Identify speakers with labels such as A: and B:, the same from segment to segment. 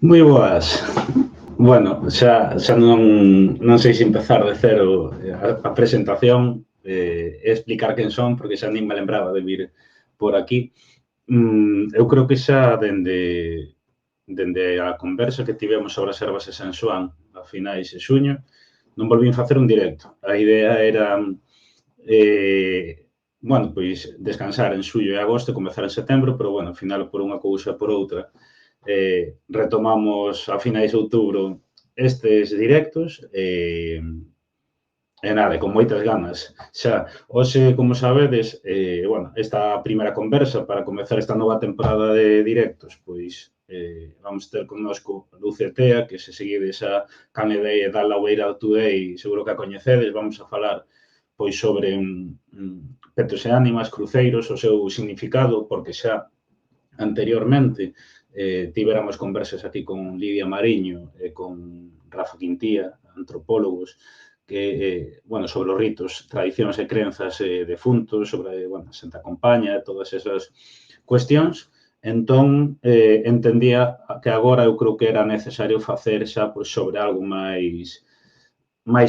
A: Moi boas. Bueno, xa non sei se empezar de cero a presentación e explicar quen son, porque xa nin me lembraba de vir por aquí. Eu creo que xa dende a conversa que tivemos sobre as ervas de San Xoán a finais de xuño, non volvín facer un directo. A idea era, bueno, pois descansar en xullo e agosto e comezar en setembro, pero, bueno, ao final, por unha cousa e por outra, retomamos a finais de outubro estes directos e nada, con moitas ganas. Xa, hoxe, como sabedes, bueno, esta primeira conversa para comezar esta nova temporada de directos, pois vamos ter connosco Luce Tea, que se seguides a Canedei e da Laueira Today, seguro que a coñecedes, vamos a falar pois sobre petos e ánimas, cruceiros, o seu significado, porque xa anteriormente tivéramos conversas aquí con Lidia Mariño e con Rafa Quintía, antropólogos, que, bueno, sobre os ritos, tradicións e crenzas defuntos, sobre, bueno, Santa Compaña e todas esas cuestións. Entón, entendía que agora eu creo que era necesario facer xa pois, sobre algo máis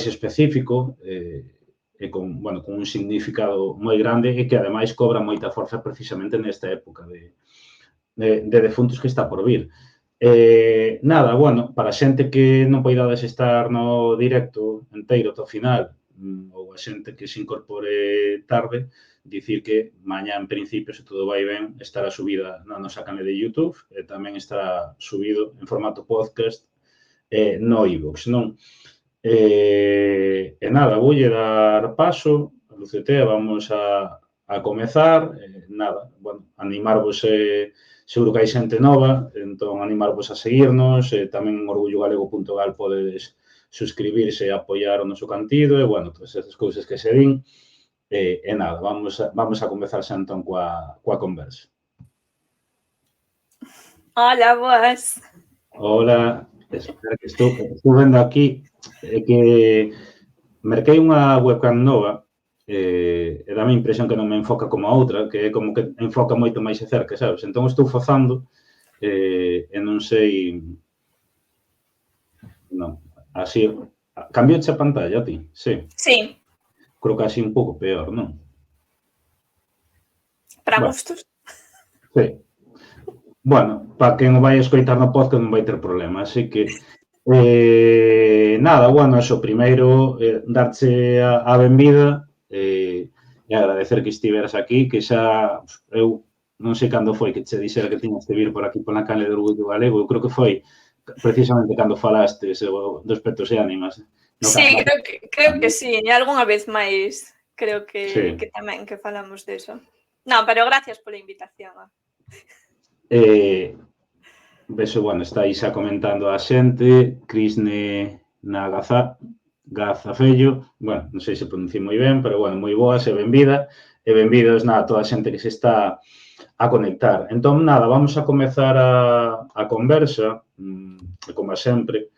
A: específico e con, bueno, con un significado moi grande e que ademais cobra moita forza precisamente nesta época de defuntos que está por vir. Nada, bueno, para xente que non poidades estar no directo inteiro ao final ou a xente que se incorpore tarde, dicir que mañá, en principio, se todo vai ben, estará subida na nosa canal de YouTube e tamén estará subido en formato podcast no iVoox, non? E nada, voulle dar paso, a Lucetea, vamos a comezar, nada, bueno, animarvos seguro que hai xente nova, entón animarvos a seguirnos, tamén en orgullogalego.gal podedes suscribirse e apoiar o noso cantido, e, bueno, todas esas cousas que se din, e nada, vamos a comezar xa entón coa conversa.
B: Hola, boas.
A: Hola, espera que estou vendo aquí que merquei unha webcam nova e dá-me a impresión que non me enfoca como a outra, que é como que enfoca moito máis de cerca, sabes? Entón estou fazando e non sei... Non, así... Cambioche a pantalla a ti? Sí.
B: Sí.
A: Creo que así un pouco peor, non?
B: Para gustos.
A: Sí. Bueno, para quen o vai escoitar no podcast non vai ter problema, así que... nada, bueno, eso, primeiro darche a benvida e agradecer que estiveras aquí, que xa eu non sei cando foi que che dixera que tiñas que vir por aquí pola canle de Orgullo Galego, eu creo que foi precisamente cando falastes dos petos e ánimas.
B: Sí, creo que sí, e algunha vez máis creo que tamén que falamos deso. Non, pero gracias pola invitación.
A: Vexo, bueno, está aí xa comentando a xente, Crisne Gazafello, bueno, non sei se pronunciei moi ben, pero, bueno, moi boas e benvida, e benvidos, nada, toda a xente que se está a conectar. Entón, nada, vamos a comezar a conversa, como sempre,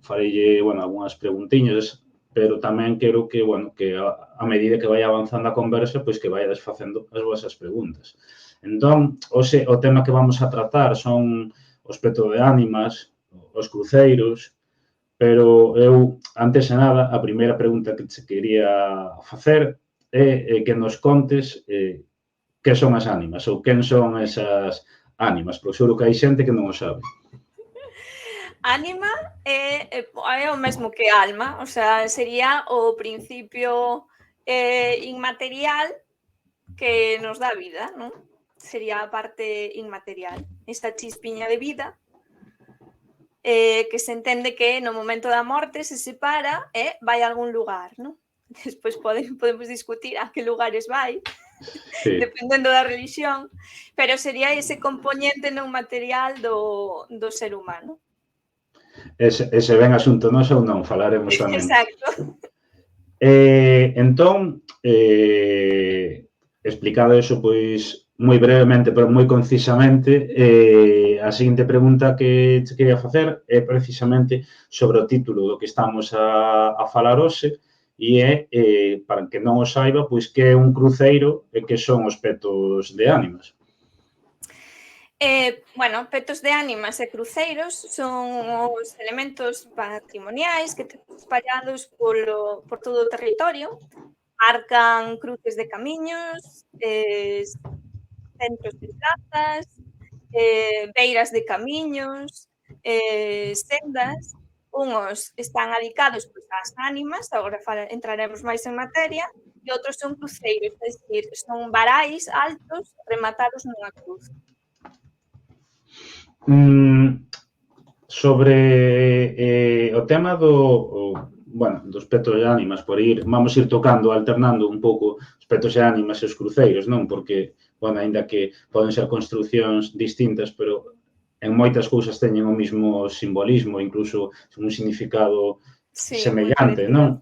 A: fareille, bueno, algunhas preguntiñas, pero tamén quero que, bueno, que a medida que vai avanzando a conversa, pois que vaiades facendo as vosas preguntas. Entón, hoxe, o tema que vamos a tratar son os petos de ánimas, os cruceiros, pero eu, antes de nada, a primeira pregunta que te quería facer é que nos contes que son as ánimas ou quen son esas ánimas, porque seguro que hai xente que non o sabe.
B: Ánima é o mesmo que alma, o sea, sería o principio inmaterial que nos dá vida, non? Sería a parte inmaterial, esta chispiña de vida que se entende que no momento da morte se separa e vai a algún lugar, non? Despois podemos discutir a que lugares vai, dependendo da religión, pero sería ese componente non material do ser humano.
A: E se ven asunto noso ou non, falaremos tamén.
B: Exacto.
A: Entón, explicado eso, pois, moi brevemente, pero moi concisamente, a seguinte pregunta que te quería facer é precisamente sobre o título do que estamos a falar hoxe, e é, para que non o saiba, pois que é un cruceiro e que son os petos de ánimas.
B: Bueno, petos de ánimas e cruceiros son os elementos patrimoniais que temos espalhados por todo o territorio. Marcan cruces de camiños, centros de plazas, beiras de camiños, sendas. Unhos están adicados pois, ás ánimas, agora entraremos máis en materia, e outros son cruceiros, é dicir, son varais altos rematados nunha cruz.
A: Sobre o tema dos petos e ánimas, vamos ir tocando, alternando un pouco os petos e ánimas e os cruceiros, non? Porque, aínda que poden ser construcións distintas, pero en moitas cousas teñen o mismo simbolismo, incluso un significado semellante, non?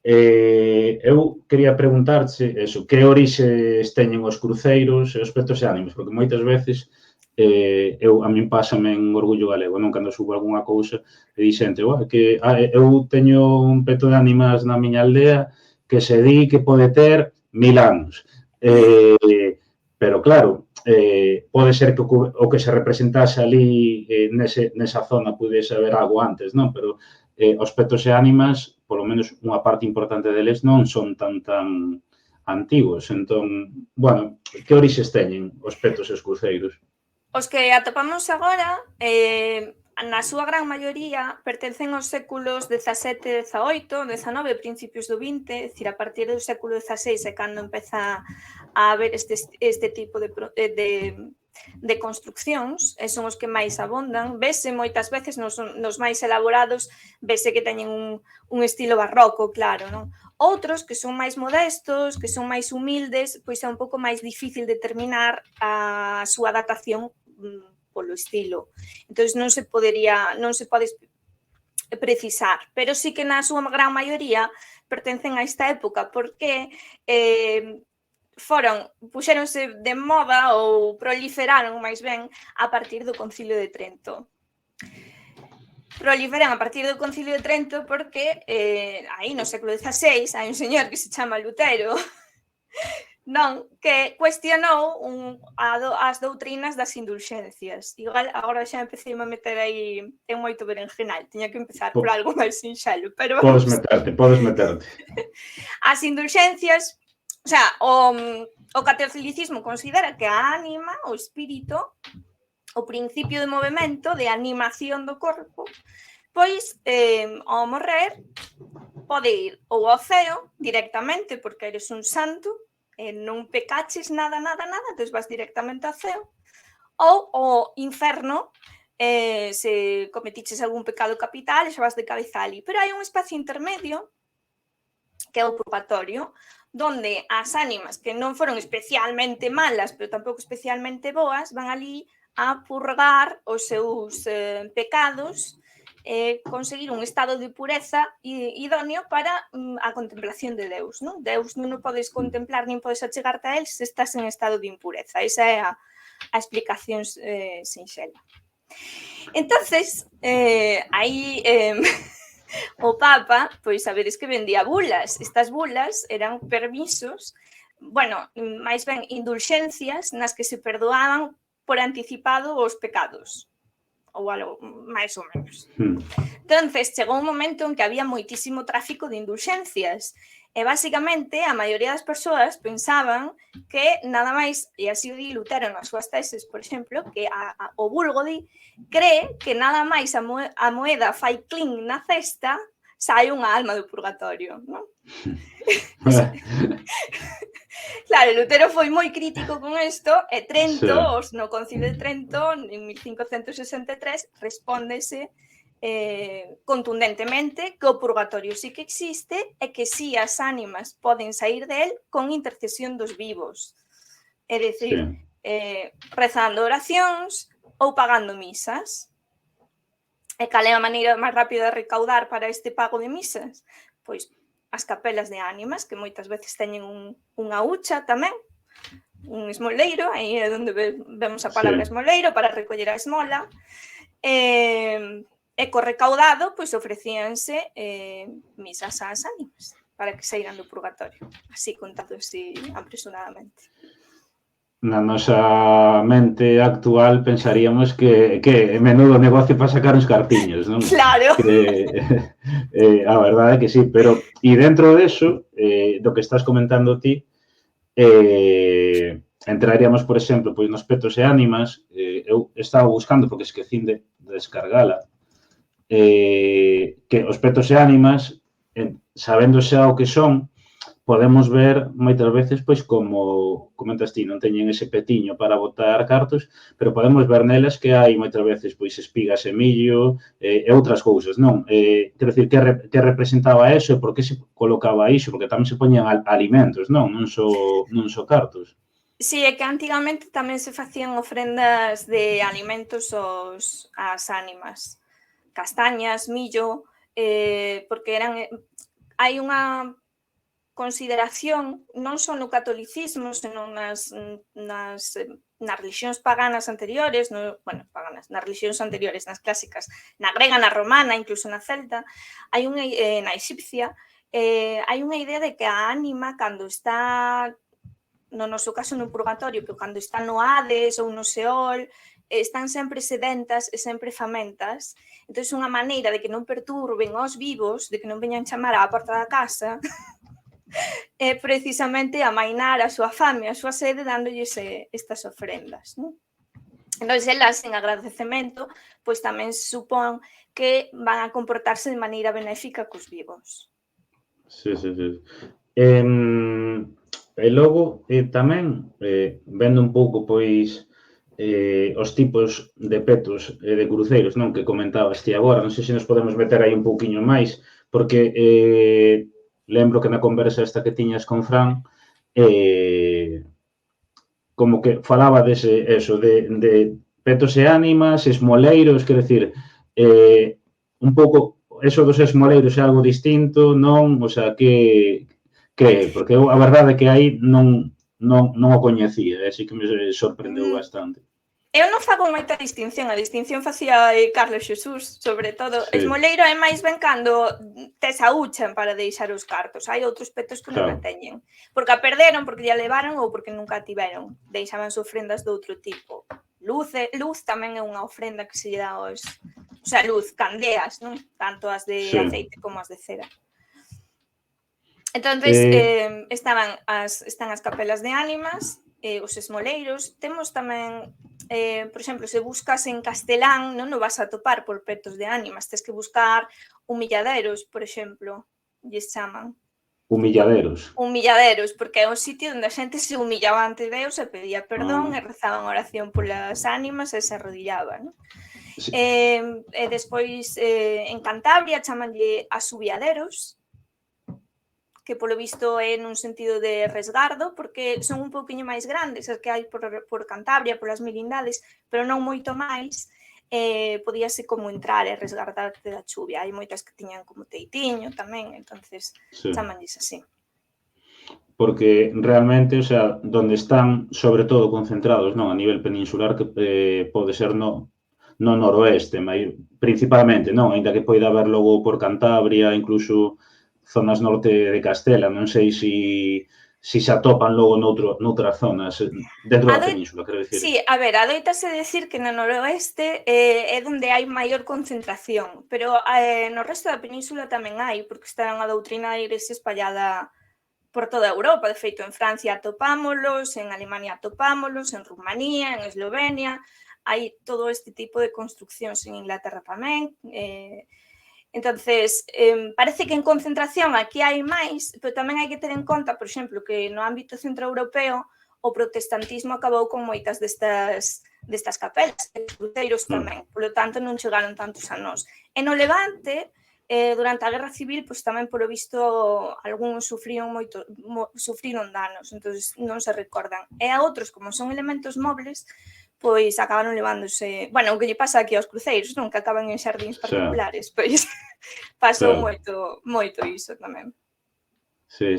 A: Eu quería preguntarche que orixes teñen os cruceiros e os petos e ánimas, porque moitas veces a min pásame en Orgullo Galego, non? Cando subo algunha cousa e di xente, que eu teño un peto de ánimas na miña aldea que se di que pode ter 1000 anos. Pero claro, pode ser que o que se representase ali nesa zona pudese haber algo antes, non? Pero os petos e ánimas, polo menos unha parte importante deles non son tan antigos. Entón, que orixes teñen os petos e os cruceiros?
B: Os que atopamos agora, na súa gran maioría, pertencen aos séculos XVII, XVIII, XIX, principios do XX, é dicir, a partir do século XVI é cando empeza a haber este tipo de construccións, e son os que máis abondan. Vese moitas veces nos máis elaborados, vese que teñen un estilo barroco, claro, non? Outros que son máis modestos, que son máis humildes, pois é un pouco máis difícil determinar a súa datación polo estilo. Entón non se pode precisar, pero sí que na súa gran maioría pertencen a esta época, porque puxéronse de moda ou proliferaron máis ben a partir do Concilio de Trento. Proliferan a partir do Concilio de Trento porque aí no século XVI hai un señor que se chama Lutero, non, que cuestionou as doutrinas das indulxencias. Igual agora xa empecé a meter aí en moito berenjenal, tiña que empezar por algo máis sinxelo, pero
A: podes meterte.
B: As indulxencias, o sea, o catolicismo considera que a ánima, o espírito, o principio de movimento, de animación do corpo, pois, ao morrer, pode ir ou ao ceo directamente, porque eres un santo, non pecaches nada, entón vas directamente ao ceo, ou ao inferno, se cometiches algún pecado capital, xa vas de cabeza ali. Pero hai un espacio intermedio, que é o purgatorio, donde as ánimas que non foron especialmente malas, pero tampouco especialmente boas, van ali a purgar os seus pecados, conseguir un estado de pureza idóneo para a contemplación de Deus, non? Deus non o podes contemplar nin podes achegarte a él se estás en estado de impureza. Esa é a explicación sinxela. Entonces, aí o Papa, pois sabedes que vendía bulas. Estas bulas eran permisos, máis ben indulxencias nas que se perdoaban por anticipado os pecados, ou algo máis ou menos. Entonces, chegou un momento en que había moitísimo tráfico de indulxencias e, basicamente, a maioría das persoas pensaban que nada máis, e así o di Lutero nas súas teses, por exemplo, que o vulgo cree que nada máis a moeda fai clink na cesta, sai unha alma do purgatorio, non? Claro, Lutero foi moi crítico con isto e Trento, no Concilio de Trento, en 1563, respóndese contundentemente que o purgatorio sí que existe e que sí as ánimas poden sair de él con intercesión dos vivos. É dicir, rezando oracións ou pagando misas. E cal é a maneira máis rápida de recaudar para este pago de misas? Pois as capelas de ánimas, que moitas veces teñen unha hucha tamén, un esmoleiro, aí é onde vemos a palabra esmoleiro, para recoller a esmola, e co recaudado, pois ofrecíanse misas ás ánimas para que sairan do purgatorio, así contado así apresuradamente.
A: na nosa mente actual pensaríamos que menudo negocio para sacar uns cartiños, non?
B: Claro.
A: A verdade é que sí, pero e dentro deso, do que estás comentando ti, entraríamos, por exemplo, pois nos petos e ánimas, eu estaba buscando porque esquecín de descargala, que os petos e ánimas, sabendo xa o que son, podemos ver moitas veces, pois, como comentas ti, non teñen ese petiño para botar cartos, pero podemos ver nelas que hai moitas veces, pois, espigas e millo e outras cousas, non? Quero dicir, que representaba eso e por que se colocaba iso? Porque tamén se poñen alimentos, non? Non só cartos.
B: Sí, é que antigamente tamén se facían ofrendas de alimentos ás ánimas. Castañas, millo, porque hai unha consideración non só no catolicismo, senón nas religións paganas anteriores, nas religións anteriores, nas clásicas, na grega, na romana, incluso na celta, na exipcia, hai unha idea de que a ánima, cando está, no noso caso no purgatorio, pero cando está no Hades ou no Seol, están sempre sedentas e sempre famentas. Entón, é unha maneira de que non perturben aos vivos, de que non veñan chamar á porta da casa, é precisamente amainar a súa fame, a súa sede, dándolles estas ofrendas, non? Entón, elas, en agradecemento, pois tamén supón que van a comportarse de maneira benéfica cos vivos.
A: Sí. E logo, tamén, vendo un pouco, pois, os tipos de petos e de cruceiros, non, que comentabas ti agora, non sei se nos podemos meter aí un pouquiño máis, porque lembro que na conversa esta que tiñas con Fran, como que falaba dese, eso, de petos e ánimas, esmoleiros, quero dicir, un pouco, eso dos esmoleiros é algo distinto, non? O sea, que porque eu, a verdade é que aí non o coñecía, así que me sorprendeu bastante.
B: Eu non fago moita distinción, a distinción facía Carlos Xesús, sobre todo. Sí. Esmoleiro é máis ben cando tes a hucha para deixar os cartos. Hai outros petos que non a teñen. Porque a perderon, porque a levaron ou porque nunca a tiveron. Deixaban ofrendas de outro tipo. Luz tamén é unha ofrenda que se lle dá aos... O sea, luz, candeas, non? Tanto as de aceite como as de cera. Entón, están as capelas de ánimas, os esmoleiros. Temos tamén... por exemplo, se buscas en castelán, non o vas a topar por petos de ánimas, tens que buscar humilladeros, por exemplo, lles chaman.
A: Humilladeros,
B: porque é un sitio onde a xente se humillaba ante Deus e pedía perdón e rezaban oración polas ánimas e se arrodillaba, non? Sí. E despois, en Cantabria, chamanlle asubiaderos, que polo visto é nun sentido de resgardo, porque son un pouquiño máis grandes as que hai por Cantabria, polas mirindades, pero non moito máis, podíase como entrar e resgardarte da chuvia. Hai moitas que tiñan como teitiño tamén, entonces chamanlles así.
A: Porque realmente, o sea, donde están sobre todo concentrados, non, a nivel peninsular, que pode ser no noroeste, principalmente, non, ainda que poida haber logo por Cantabria, incluso zonas norte de Castela, non sei se se atopan logo noutras zonas dentro da península, quero dicir.
B: Sí, a ver, adoitase decir que no noroeste é onde hai maior concentración, pero no resto da península tamén hai, porque está unha doutrina da Igrexa espallada por toda Europa. De feito, en Francia atopámolos, en Alemania atopámolos, en Rumanía, en Eslovenia, hai todo este tipo de construccións, en Inglaterra tamén. Entonces, parece que en concentración aquí hai máis, pero tamén hai que ter en conta, por exemplo, que no ámbito centroeuropeo o protestantismo acabou con moitas destas capelas, os cruceiros tamén, polo tanto non chegaron tantos a nós. E no Levante, durante a Guerra Civil, pois tamén polo visto algúns sufriron danos, entonces non se recordan. E a outros, como son elementos mobles, pois acabaron levándose... Bueno, o que lle pasa aquí aos cruceiros, non? Que acaban en xardíns particulares, pois pasou moito iso tamén.
A: Sí.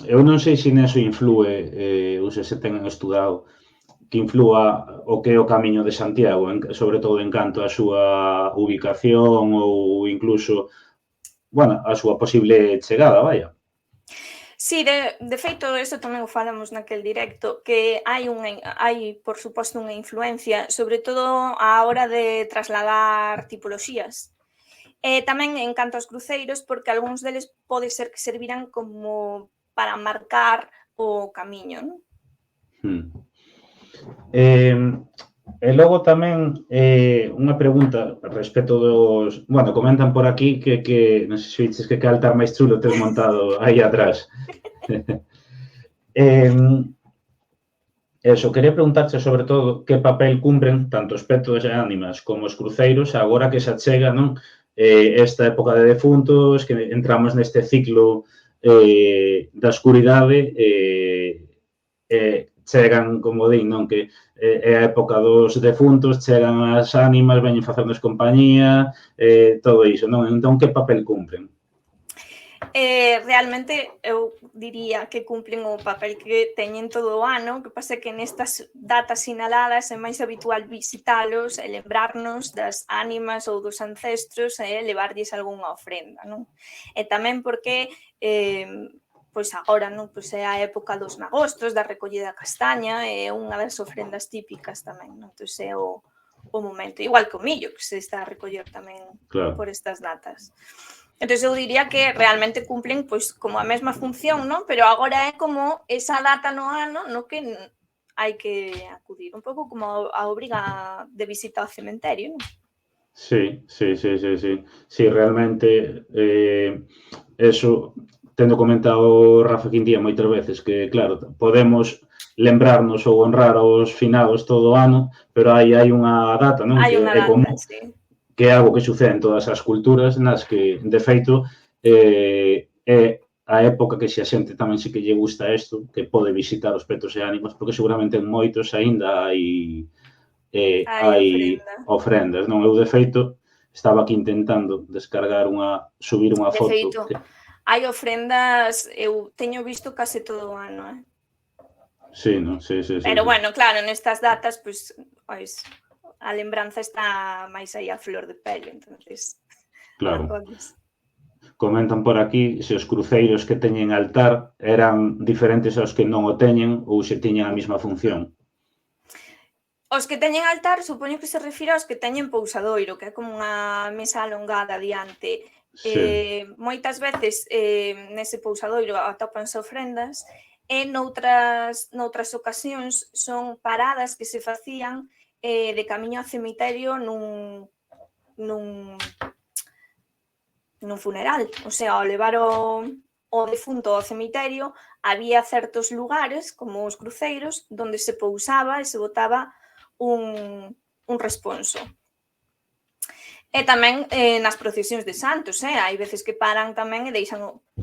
A: Eu non sei se neso influe, ou se ten estudado, que inflúa o que é o Camiño de Santiago, sobre todo en canto a súa ubicación ou incluso, bueno, a súa posible chegada, vaya.
B: Sí, de feito, isto tamén o falamos naquel directo, que hai, por suposto, unha influencia, sobre todo á hora de trasladar tipoloxías. Tamén en canto aos cruceiros, porque algúns deles pode ser que serviran como para marcar o camiño, non?
A: E logo tamén unha pregunta respecto dos... Bueno, comentan por aquí que non sei se viches que altar máis chulo tes montado aí atrás. Eso, quería preguntarche sobre todo que papel cumpren tanto os petos e ánimas como os cruceiros agora que se achega, non? Esta época de defuntos, que entramos neste ciclo da escuridade chegan, como din, non? Que é a época dos defuntos, chegan as ánimas, veñen facernos compañía, todo iso, non? Entón, que papel cumpren?
B: Realmente eu diría que cumplen o papel que teñen todo o ano, que pasa que nestas datas sinaladas é máis habitual visitalos e lembrarnos das ánimas ou dos ancestros e levarlles algunha ofrenda, non? E tamén porque pois agora, non? Pois é a época dos magostos, da recollida da castaña, é unha das ofrendas típicas tamén, non? Entón é o momento, igual que o millo, que se está a recoller tamén por estas datas. Entón, eu diría que realmente cumplen pois como a mesma función, non? Pero agora é como esa data no ano no que hai que acudir, un pouco como a obriga de visita ao cementerio, non?
A: Sí. Sí, realmente eso, tendo comentado Rafa Quintía moitas veces que, claro, podemos lembrarnos ou honrar aos finados todo o ano, pero aí hai unha data, non?
B: Hai unha data, sí.
A: Que é algo que sucede en todas as culturas nas que, de feito, é a época que se a xente tamén sí que lle gusta isto, que pode visitar os petos e ánimas, porque seguramente en moitos aínda hai ofrendas, non? Eu, de feito, estaba aquí intentando subir unha foto.
B: De feito, hai ofrendas, eu teño visto case todo o ano,
A: Sí, non? Sí.
B: Pero, bueno, claro, nestas datas, pois, a lembranza está máis aí a flor de pele, entonces...
A: Claro. Comentan por aquí se os cruceiros que teñen altar eran diferentes aos que non o teñen ou se tiñan a mesma función.
B: Os que teñen altar, supoño que se refira aos que teñen pousadoiro, que é como unha mesa alongada diante. Moitas veces nese pousadoiro atópanse ofrendas e noutras ocasións son paradas que se facían de camiño ao cemiterio nun funeral. O sea, ao levar o defunto ao cemiterio había certos lugares, como os cruceiros, donde se pousaba e se botaba un responso. E tamén nas procesións de santos, hai veces que paran tamén e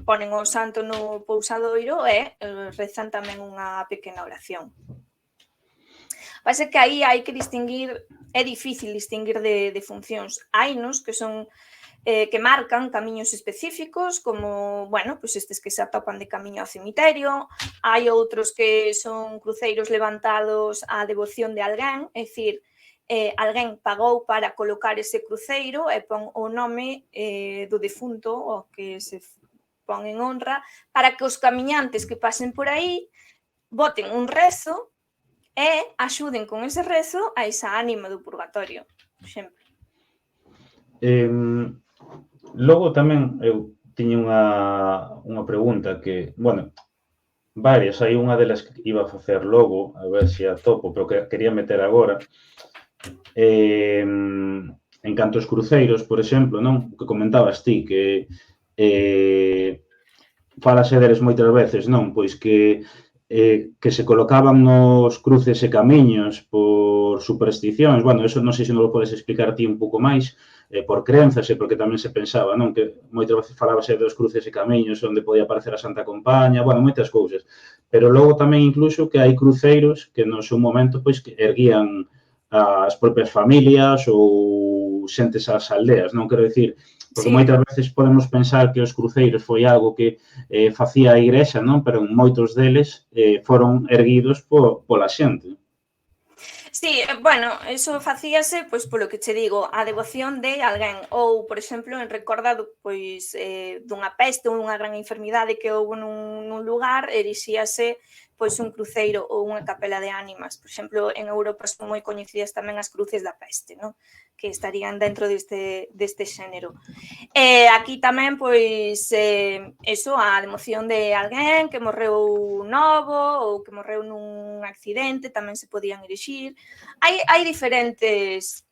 B: ponen o santo no pousadoiro e rezan tamén unha pequena oración. Pasa que aí hai que distinguir, é difícil distinguir de funcións. Hainos que son que marcan camiños específicos, como, bueno, pois estes que se atopan de camiño ao cemiterio, hai outros que son cruceiros levantados á devoción de alguén, é dicir, alguén pagou para colocar ese cruceiro e pon o nome do defunto, o que se pon en honra, para que os camiñantes que pasen por aí boten un rezo e axuden con ese rezo a esa ánima do purgatorio, por exemplo.
A: Logo tamén eu tiña unha pregunta que, bueno, varias, hai unha delas que iba a facer logo, a ver se a topo, pero que quería meter agora. En canto aos cruceiros, por exemplo, non? O que comentabas ti, que falase deles moitas veces, non? Pois que se colocaban nos cruces e camiños por supersticións. Bueno, eso non sei se non lo podes explicar ti un pouco máis, por crenzas e porque tamén se pensaba, non? Que moitas veces falábase dos cruces e camiños onde podía aparecer a Santa Compaña, bueno, moitas cousas. Pero logo tamén incluso que hai cruceiros que no seu momento pois que erguían as propias familias ou xentes ás aldeas, non? Quero dicir, porque moitas veces podemos pensar que os cruceiros foi algo que facía a Igrexa, non? Pero moitos deles foron erguidos pola xente.
B: Sí, bueno, eso facíase, pois, polo que che digo, a devoción de alguén, ou, por exemplo, en recordado, pois, dunha peste ou unha gran enfermidade que houve nun lugar, erixíase, pois, un cruceiro ou unha capela de ánimas. Por exemplo, en Europa son moi coñecidas tamén as cruces da peste, non? Que estarían dentro deste xénero. Aquí tamén, pois, eso, a democión de alguén que morreu novo ou que morreu nun accidente, tamén se podían erixir. Hai diferentes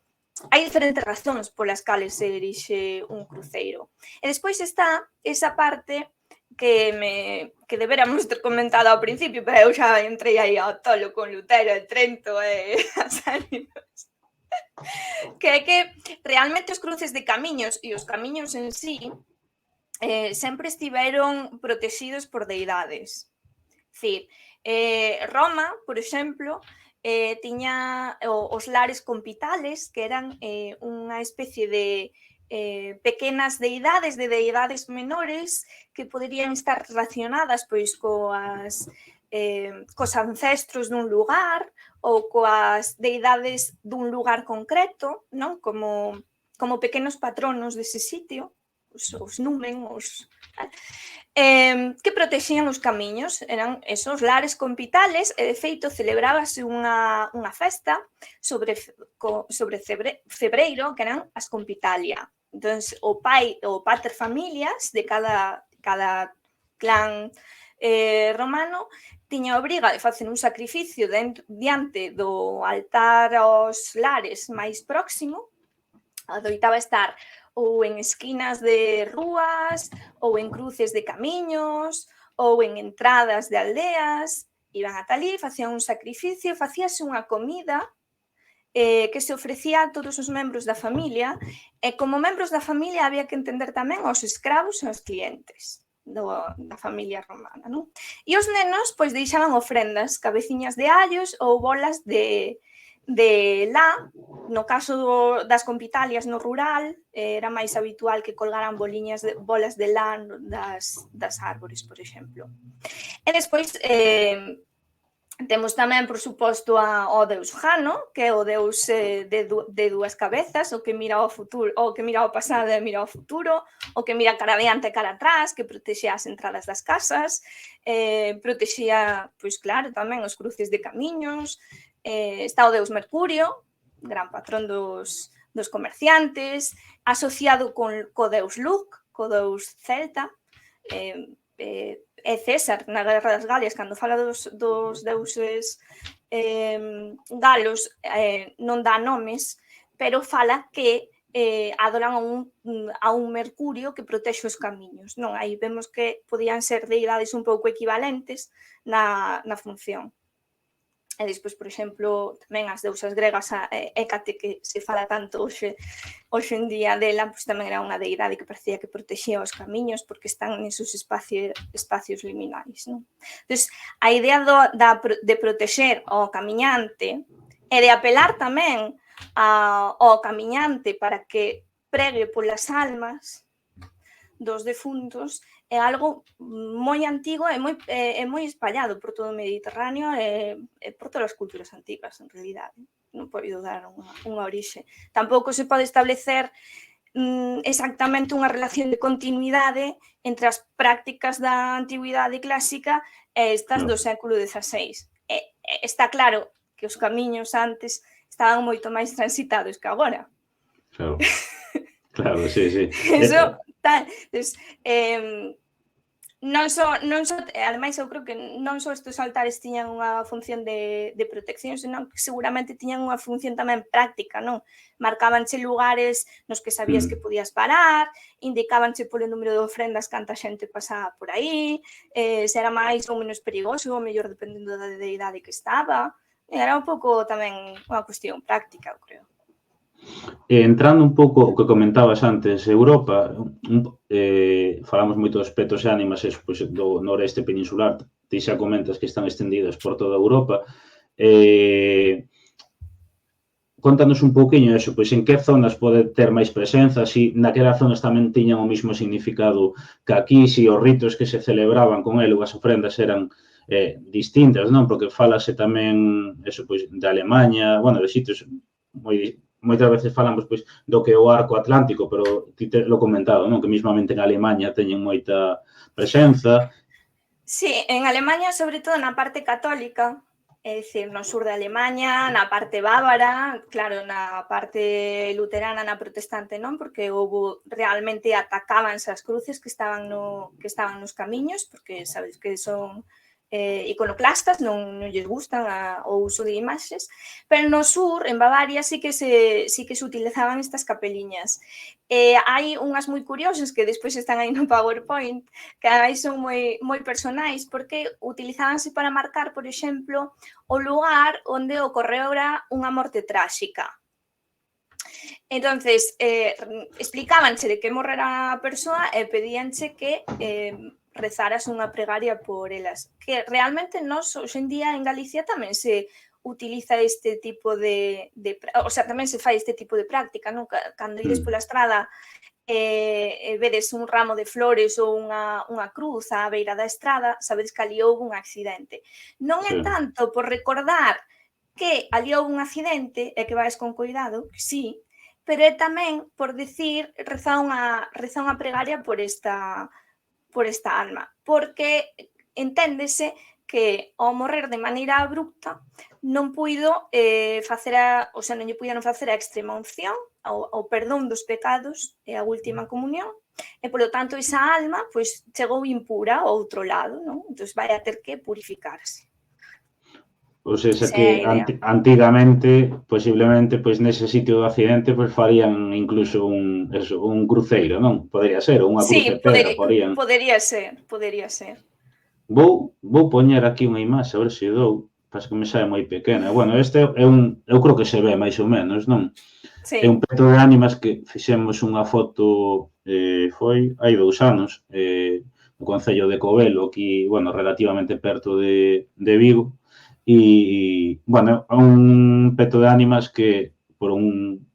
B: razóns polas cales se erixe un cruceiro. E despois está esa parte que deberamos ter comentado ao principio, pero eu xa entrei aí ao tolo con Lutero e Trento e as ánimas. Que é que realmente os cruces de camiños e os camiños en sí sempre estiveron protegidos por deidades. Dicir, Roma, por exemplo, tiña os lares compitales, que eran unha especie de pequenas deidades, de deidades menores, que poderían estar relacionadas pois cos ancestros dun lugar ou coas deidades dun lugar concreto, non? Como pequenos patronos dese sitio, os numen, que protexían os camiños, eran esos lares compitales e de feito celebrábase unha festa sobre febreiro, que eran as compitalia. Entón, o pater familias de cada clan romano tiña a obriga de facer un sacrificio diante do altar aos lares máis próximo, adoitaba estar ou en esquinas de rúas, ou en cruces de camiños, ou en entradas de aldeas, iban ata ali, facían un sacrificio, facíase unha comida que se ofrecía a todos os membros da familia, e como membros da familia había que entender tamén aos escravos e aos clientes da familia romana, non? E os nenos, pois, deixaban ofrendas, cabeciñas de allos ou bolas de lá. No caso das compitalias no rural, era máis habitual que colgaran bolas de lá das árbores, por exemplo. E despois temos tamén, por suposto, ao deus Jano, que é o deus de dúas cabezas, o que mira ao futuro, o que mira ao pasado e mira ao futuro, o que mira cara adiante e cara atrás, que protexía as entradas das casas, protexía, pois claro, tamén os cruces de camiños. Está o deus Mercurio, gran patrón dos comerciantes, asociado co deus Luc, co deus celta, e César, na Guerra das Galias, cando fala dos deuses galos, non dá nomes, pero fala que adoran a un Mercurio que protexe os camiños. Non, aí vemos que podían ser deidades un pouco equivalentes na función. E despois, por exemplo, tamén as deusas gregas, Hécate, que se fala tanto hoxe en día dela, pois tamén era unha deidade que parecía que protexía os camiños porque están nesos espacios liminais, non? Entón, a idea de protexer ao camiñante e de apelar tamén ao camiñante para que pregue polas almas dos defuntos é algo moi antigo e moi espallado por todo o Mediterráneo e por todas as culturas antigas, en realidade. Non podo dar unha orixe. Tampouco se pode establecer exactamente unha relación de continuidade entre as prácticas da antigüidade clásica e estas do século XVI. Está claro que os camiños antes estaban moito máis transitados que agora.
A: Claro, sí.
B: Eso, tal. Non só, ademais eu creo que non só estes altares tiñan unha función de protección, senón que seguramente tiñan unha función tamén práctica, non? Marcábanche lugares nos que sabías que podías parar, indicábanche polo número de ofrendas canta xente pasaba por aí, se era máis ou menos perigoso, ou mellor dependendo da deidade que estaba. Era un pouco tamén unha cuestión práctica, eu creo.
A: Entrando un pouco o que comentabas antes, Europa, falamos moito dos petos e ánimas do noreste peninsular, ti xa comentas que están estendidas por toda Europa. Contanos un pouquiño eso, pois en que zonas pode ter máis presenza, si naquelas zonas tamén tiñan o mismo significado que aquí, si os ritos que se celebraban con el ou as ofrendas eran distintas, non? Porque falase tamén, eso, pois, de Alemanha, bueno, de sitios moitas veces falamos, pois, do que é o arco atlántico, pero ti te lo comentado, non? Que mismamente en Alemanha teñen moita presenza.
B: Sí, en Alemanha, sobre todo na parte católica, é dicir, no sur de Alemanha, na parte bávara, claro, na parte luterana, na protestante non, porque houve realmente atacábanse as cruces que estaban nos camiños, porque sabes que son iconoclastas, non lles gustan o uso de imaxes, pero no sur, en Bavaria, sí que se utilizaban estas capeliñas. Hai unhas moi curiosas que despois están aí no PowerPoint, que aí son moi personais, porque utilizábanse para marcar, por exemplo, o lugar onde ocorrera unha morte tráxica. Entonces, explicábanse de que morrera a persoa e pedíanche que rezaras unha pregaria por elas. Que realmente nós, hoxe en día, en Galicia tamén se utiliza este tipo o sea, tamén se fai este tipo de práctica, non? Cando ides pola estrada vedes un ramo de flores ou unha cruz á beira da estrada, sabedes que ali houve un accidente. Non é tanto por recordar que ali houve un accidente e que vais con cuidado, que sí, pero é tamén por dicir, reza unha pregaria por esta alma, porque enténdese que ao morrer de maneira abrupta non puido non lle puideron facer a extrema unción, o perdón dos pecados e a última comunión, e polo tanto esa alma pois chegou impura ao outro lado, non? Entón vai a ter que purificarse.
A: Ou seja, que antigamente, posiblemente, pois nese sitio do accidente, pois farían incluso un cruceiro, non? Podería ser, ou unha cruce pedra, farían.
B: Podería ser.
A: Vou poñer aquí unha imaxe, a ver se dou, para que me sae moi pequena. Bueno, este é eu creo que se ve máis ou menos, non?
B: Sí.
A: É un peto de ánimas que fixemos unha foto, foi hai 2 anos, no concello de Covelo, aquí, bueno, relativamente perto de Vigo, e, bueno, é un peto de ánimas que por un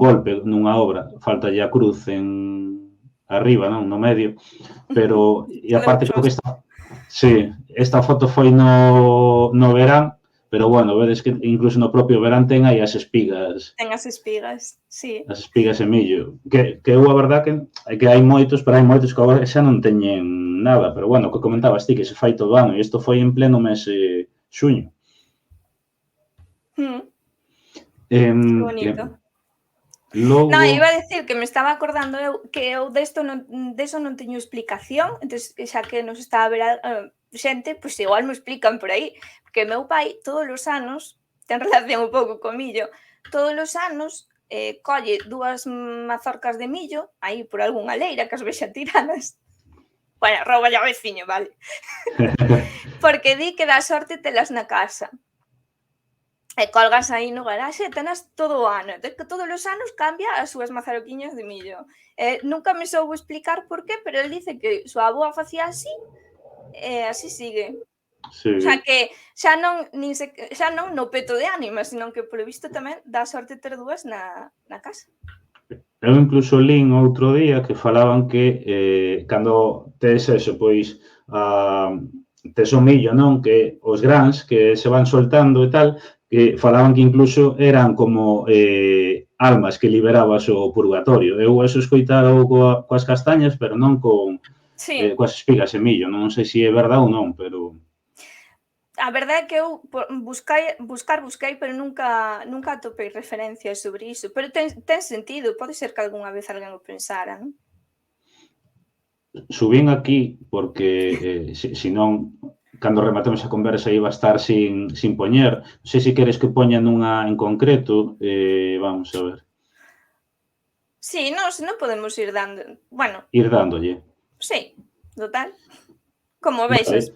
A: golpe nunha obra falta a cruz arriba, non, no medio, pero, e aparte creo que esta foto foi no verán, pero, bueno, vedes que incluso no propio verán ten aí as espigas.
B: Ten as espigas, sí.
A: As espigas e millo. Que eu, a verdade, que hai moitos, pero hai moitos que agora xa non teñen nada, pero, bueno, que comentabas ti, que se fai todo ano, e isto foi en pleno mes xuño.
B: Que bonito.
A: Logo...
B: No, iba a decir que me estaba acordando que eu deso non teño explicación, entón, xa que nos está a ver xente, pois igual me explican por aí, porque meu pai todos os anos, ten relación un pouco co millo, todos os anos colle 2 mazorcas de millo, aí por algunha leira que as vexa tiradas, bueno, rouba a veciño, vale? Porque di que dá sorte telas na casa. E colgas aí no garaxe e tenas todo o ano. Entón, que todos os anos cambia as súas mazaroquiñas de millo. Nunca me soubo explicar por qué, pero él dice que súa avoa facía así e así sigue.
A: Sí.
B: O sea que xa non no peto de ánimas, senón que polo visto tamén dá sorte ter 2 na casa.
A: Eu incluso lín outro día que falaban que cando tes eso, pois tes o millo, non? Que os grans que se van soltando e tal, que falaban que incluso eran como almas que liberabas o purgatorio. Eu eso escoitara coas castañas, pero non coas espigas e millo. Non sei se é verdade ou non, pero...
B: A verdade é que eu busquei, pero nunca atopei referencias sobre iso. Pero ten sentido, pode ser que algunha vez alguén o pensara, non?
A: Subín aquí porque, se non... Cando rematemos a conversa iba a estar sin poñer. Non sei se queres que poña nunha en concreto. Vamos a ver.
B: Sí, se non podemos ir dando... Bueno.
A: Ir dándolle.
B: Sí, total. Como vexas.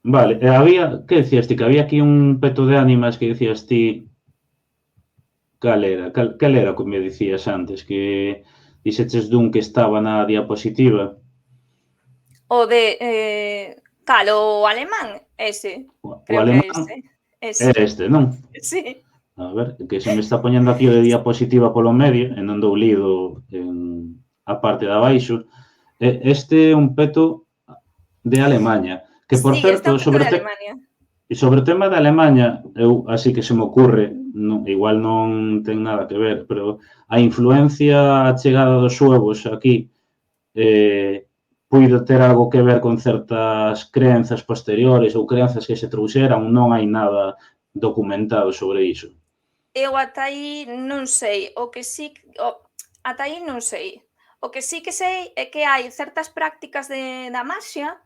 A: Vale. Había... Que decías ti? Que había aquí un peto de ánimas que decías ti... Cal era? Cal era o que me dicías antes? Que dixeches dun que estaba na diapositiva.
B: O de... Cal, o alemán, ese.
A: O alemán é este, non?
B: Sí.
A: A ver, que se me está poñendo aquí o de diapositiva polo medio, e non dou lido a parte de abaixo. Este é un peto de Alemanha, Que, por
B: Sí, está
A: certo,
B: moito de Alemania.
A: sobre o tema da Alemanha, eu así que se me ocurre, igual non ten nada que ver, pero a influencia, a chegada dos suevos aquí, puido ter algo que ver con certas crenzas posteriores ou crenzas que se trouxeran, non hai nada documentado sobre iso.
B: Eu ata aí non sei, ata aí non sei. O que sí que sei é que hai certas prácticas da maxia,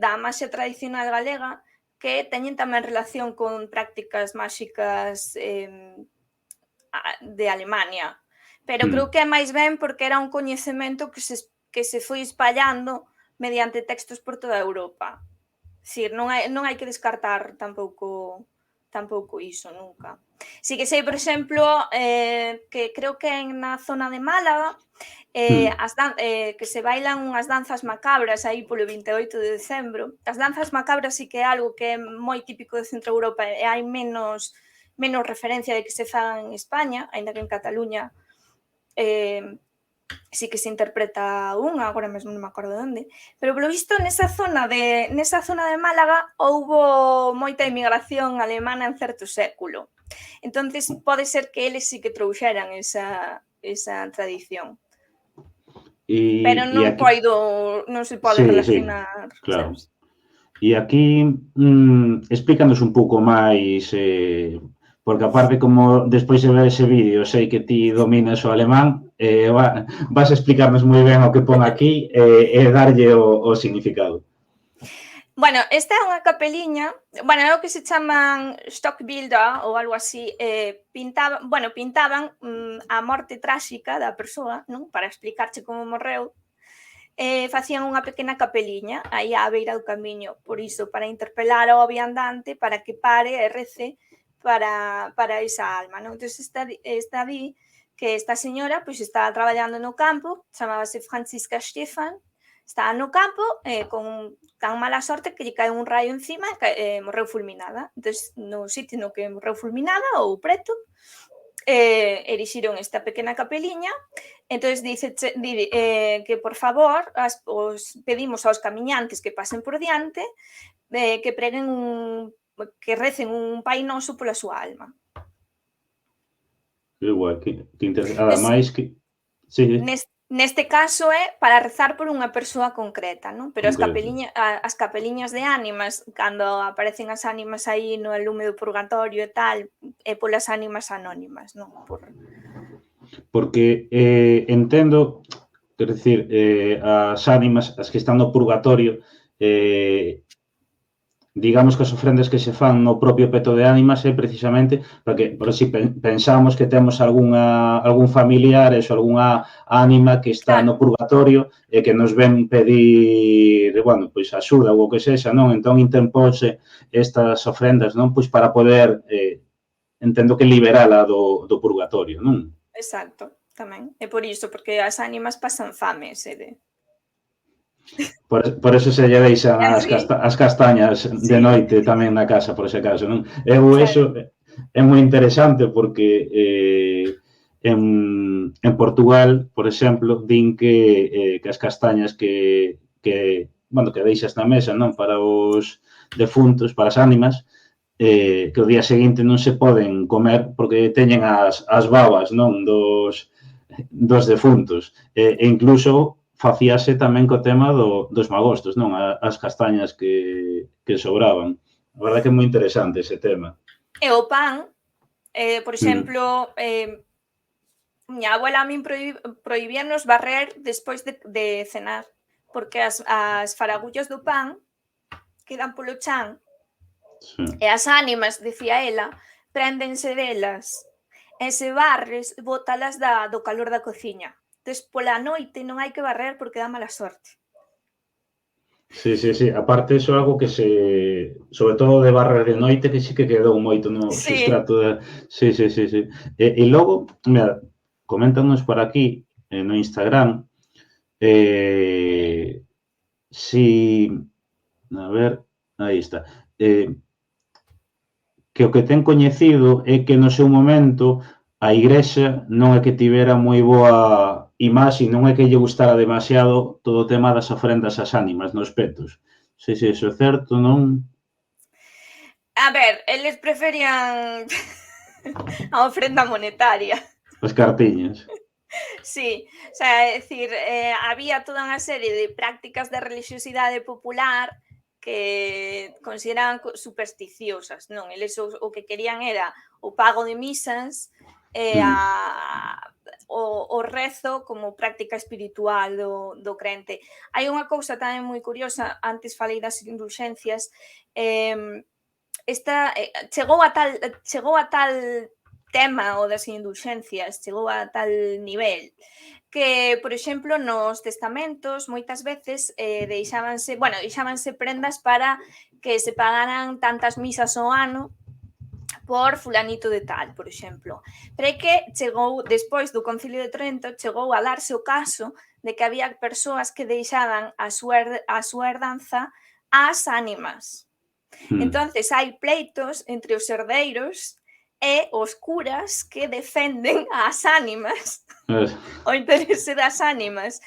B: da maxia tradicional galega, que teñen tamén relación con prácticas máxicas de Alemania. Pero creo que é máis ben porque era un coñecemento que se foi espallando mediante textos por toda Europa. Sir, non hai que descartar tampouco iso nunca. Si que sei, por exemplo, que creo que na zona de Málaga que se bailan unhas danzas macabras aí polo 28 de decembro. As danzas macabras sí que é algo que é moi típico de Centro Europa e hai menos referencia de que se fagan en España, aínda que en Cataluña sí que se interpreta unha, agora mesmo non me acordo onde, pero polo visto nesa zona de Málaga houbo moita inmigración alemana en certo século. Entonces pode ser que eles sí que trouxeran esa tradición. Pero non se pode relacionar.
A: Sí, claro. E aquí explícanos un pouco máis, porque aparte como despois de ver ese vídeo sei que ti dominas o alemán, vas a explicarnos moi ben o que pon aquí e darlle o significado.
B: Bueno, esta é unha capeliña, é o que se chaman Stockbilder ou algo así, pintaban a morte tráxica da persoa, non? Para explicarche como morreu, facían unha pequena capeliña aí á beira do camiño, por iso, para interpelar ao viandante para que pare e rece para esa alma, non? Entón, está di que esta señora pois estaba traballando no campo, chamábase Franziska Stefan, estaba no campo con tan mala sorte que lle cae un raio encima e morreu fulminada. Entón, no sitio no que morreu fulminada ou preto, erixiron esta pequena capeliña. Entón, dice que, por favor, pedimos aos camiñantes que pasen por diante que preguen que recen un Pai Noso pola súa alma.
A: Igual, que interesante. Ademais que... Sí.
B: Neste caso é para rezar por unha persoa concreta, non? Pero as capeliñas de ánimas, cando aparecen as ánimas aí no lume do purgatorio e tal, é polas ánimas anónimas, non?
A: Porque entendo, quer dicir, as ánimas, as que están no purgatorio, digamos que as ofrendas que se fan no propio peto de ánimas é precisamente porque, por si pensamos que temos algún familiar ou algunha ánima que está no purgatorio e que nos ven pedir, bueno, pois axuda ou o que sexa, non? Entón interpóse estas ofrendas, non? Pois para poder, entendo que liberala do purgatorio, non?
B: Exacto, tamén. É por iso, porque as ánimas pasan fame,
A: Por eso se lle deixan as castañas de noite tamén na casa, por ese caso, non? Eso é moi interesante porque en Portugal, por exemplo, din que as castañas que deixas na mesa, non, para os defuntos, para as ánimas, que o día seguinte non se poden comer porque teñen as babas, non, dos defuntos. E incluso facíase tamén co tema dos magostos, non? As castañas que sobraban. A verdade que é moi interesante ese tema.
B: E o pan, por exemplo, miña abuela a min prohibíanos barrer despois de cenar, porque as faragullas do pan quedan polo chan e as ánimas, decía ela, préndense delas e se barres, bótalas do calor da cociña. Entón, pola noite non hai que barrer porque dá mala sorte.
A: Sí. Aparte, iso é algo que sobre todo de barrer de noite, que sí que quedou moito no substrato. Sí. E logo, mira, coméntanos por aquí, no Instagram, a ver, aí está, que o que ten coñecido é que no seu momento a Igrexa non é que tivera moi boa imaxe, non é que lle gustara demasiado todo o tema das ofrendas ás ánimas nos petos. Sí, iso é certo, non?
B: A ver, eles preferían a ofrenda monetaria.
A: As cartiñas.
B: Sí, o sea, é dicir, había toda unha serie de prácticas de religiosidade popular que consideraban supersticiosas, non? Eles o que querían era o pago de misas e o rezo como práctica espiritual do crente. Hai unha cousa tamén moi curiosa, antes falei das indulxencias, chegou a tal tema o das indulxencias, chegou a tal nivel que, por exemplo, nos testamentos moitas veces deixábanse prendas para que se pagaran tantas misas ao ano por fulanito de tal, por exemplo. Pero é que chegou, despois do Concilio de Trento, chegou a darse o caso de que había persoas que deixaban a súa herdanza ás ánimas. Entonces hai pleitos entre os herdeiros e os curas que defenden as ánimas, o interese das ánimas,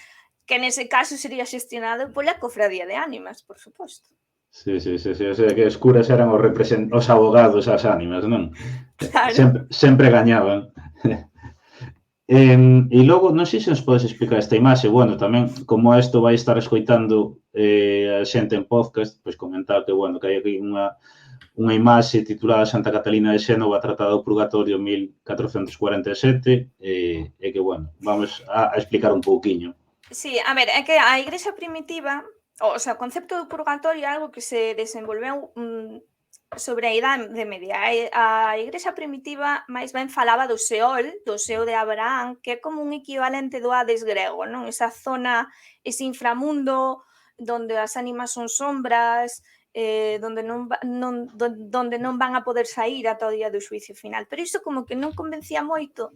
B: que nese caso sería xestionado pola cofradía de ánimas, por suposto.
A: Sí. O sea, que os curas eran os abogados ás ánimas, non?
B: Claro.
A: Sempre gañaban. E logo, non sei se nos podes explicar esta imaxe, bueno, tamén, como isto vai estar escoitando a xente en podcast, pois comentar que, bueno, que hai aquí unha imaxe titulada Santa Catalina de Xénova, Tratado do Purgatorio 1447, e que, bueno, vamos a explicar un pouquiño.
B: Sí, a ver, é que a Igrexa primitiva, o sea, o concepto do purgatorio é algo que se desenvolveu sobre a Idade Media. A Igrexa primitiva máis ben falaba do Seol de Abraham, que é como un equivalente do Hades grego, non? Esa zona, ese inframundo donde as ánimas son sombras, donde non van a poder sair ata o día do xuicio final. Pero iso como que non convencía moito,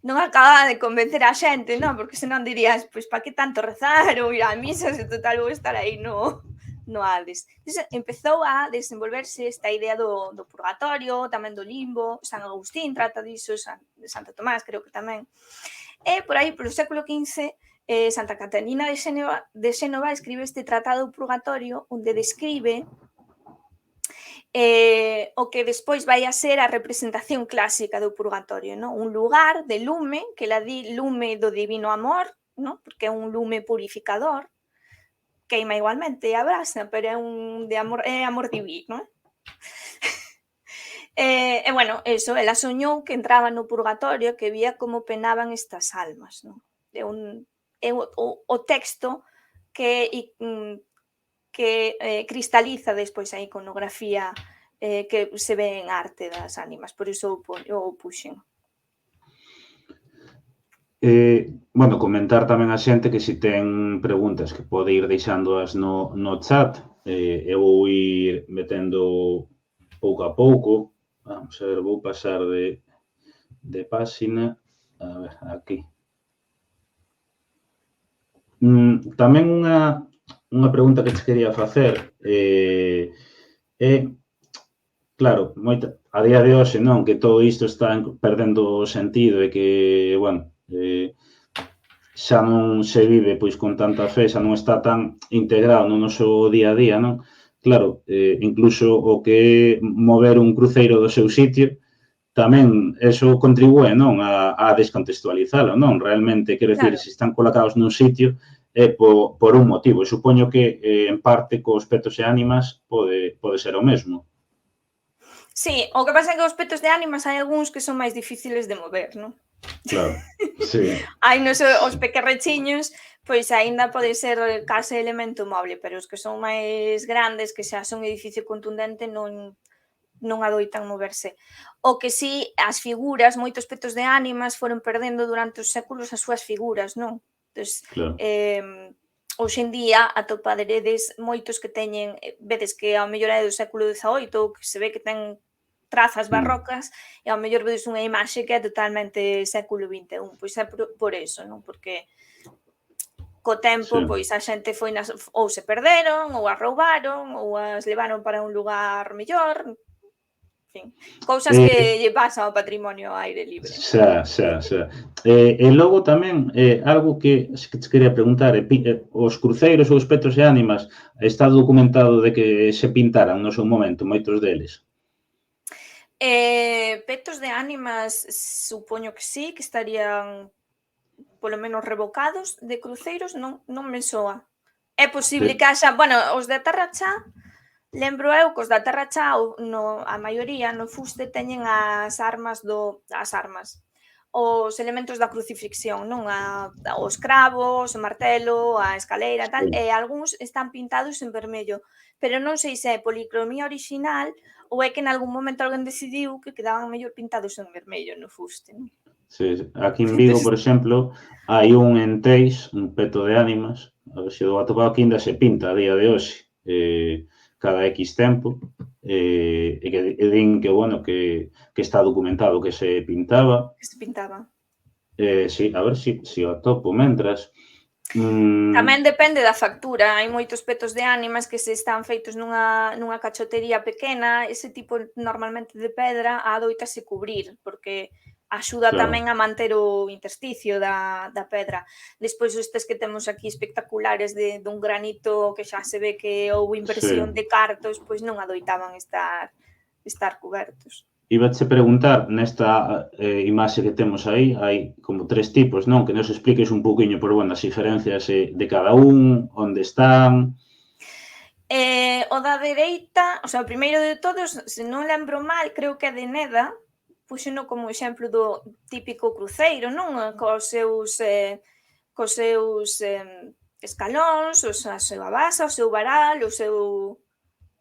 B: non acababa de convencer a xente, non? Porque senón dirías, pois para que tanto rezar ou ir á misa se total vou estar aí no Hades. Entón, empezou a desenvolverse esta idea do purgatorio, tamén do limbo, San Agustín trata diso, Santo Tomás creo que tamén. E por aí, polo século XV, Santa Catalina de Xénova escribe este tratado do purgatorio onde describe o que despois vai a ser a representación clásica do purgatorio, non? Un lugar de lume, que la di lume do divino amor, non? Porque é un lume purificador, queima igualmente a brasa, pero é amor divino. E bueno, eso, ela soñou que entraba no purgatorio, que vía como penaban estas almas, non? É o texto que cristaliza despois a iconografía que se ve en arte das ánimas, por iso o puxen.
A: Bueno, comentar tamén a xente que se ten preguntas que pode ir deixándoas no chat, eu vou ir metendo pouco a pouco. Vamos a ver, vou pasar de páxina. A ver, aquí. Tamén unha pregunta que te quería facer é, claro, a día de hoxe, non, que todo isto está perdendo sentido e que, bueno, xa non se vive pois con tanta fe, xa non está tan integrado no noso día a día, non? Claro, incluso o que é mover un cruceiro do seu sitio, tamén eso contribúe, non, a descontextualizalo, non? Realmente, quero dicir, se están colocados nun sitio é por un motivo. E supoño que, en parte, cos petos e ánimas pode ser o mesmo.
B: Sí, o que pasa é que os petos de ánimas hai algúns que son máis difíciles de mover, non?
A: Claro, sí.
B: Hai os pequerrechiños, pois aínda pode ser case elemento moble, pero os que son máis grandes, que xa son edificio contundente, non adoitan moverse. O que sí, as figuras, moitos petos de ánimas foron perdendo durante os séculos as súas figuras, non? Entón, hoxe en día atopaderedes moitos que teñen, vedes que ao mellor é do século XVIII, que se ve que ten trazas barrocas, e ao mellor vedes unha imaxe que é totalmente século XXI. Pois é por eso, non? Porque co tempo, pois a xente ou se perderon, ou as roubaron, ou as levaron para un lugar mellor. fin, cousas que lle pasan ao patrimonio ao aire libre.
A: Xa. E logo tamén, algo que te quería preguntar, os cruceiros ou os petos de ánimas, está documentado de que se pintaran no seu momento, moitos deles?
B: Petos de ánimas, supoño que sí, que estarían polo menos revocados. De cruceiros non me soa. É posible que haxa, bueno, os da Terra Chá, lembro eu que os da Terra Chá, a maioría no fuste teñen os elementos da crucifixión, non? Os cravos, o martelo, a escaleira, tal, e algúns están pintados en vermello, pero non sei se é policromía orixinal ou é que en algún momento alguén decidiu que quedaban mellor pintados en vermello no fuste, non?
A: Sí, aquí en Vigo, por exemplo, hai un en Teis, un peto de ánimas, a ver se o atopado aquí ainda se pinta a día de hoxe, cada X tempo, e que din que, bueno, que está documentado que se pintaba.
B: Que se pintaba.
A: Sí, a ver se o atopo mentras.
B: Tamén depende da factura, hai moitos petos de ánimas que se están feitos nunha cachotería pequena, ese tipo normalmente de pedra adoítase cubrir, porque axuda tamén a manter o intersticio da pedra. Despois estes que temos aquí espectaculares dun granito que xa se ve que houve inversión de cartos, pois non adoitaban estar cubertos.
A: Ibache preguntar, nesta imaxe que temos aí, hai como 3 tipos, non? Que nos expliques un pouquiño, por bueno, as diferencias de cada un, onde están...
B: O da dereita, o sea, o primeiro de todos, se non lembro mal, creo que é de Neda, puxeno como exemplo do típico cruceiro, non? Cos seus escalóns, a súa base, o seu varal, o seu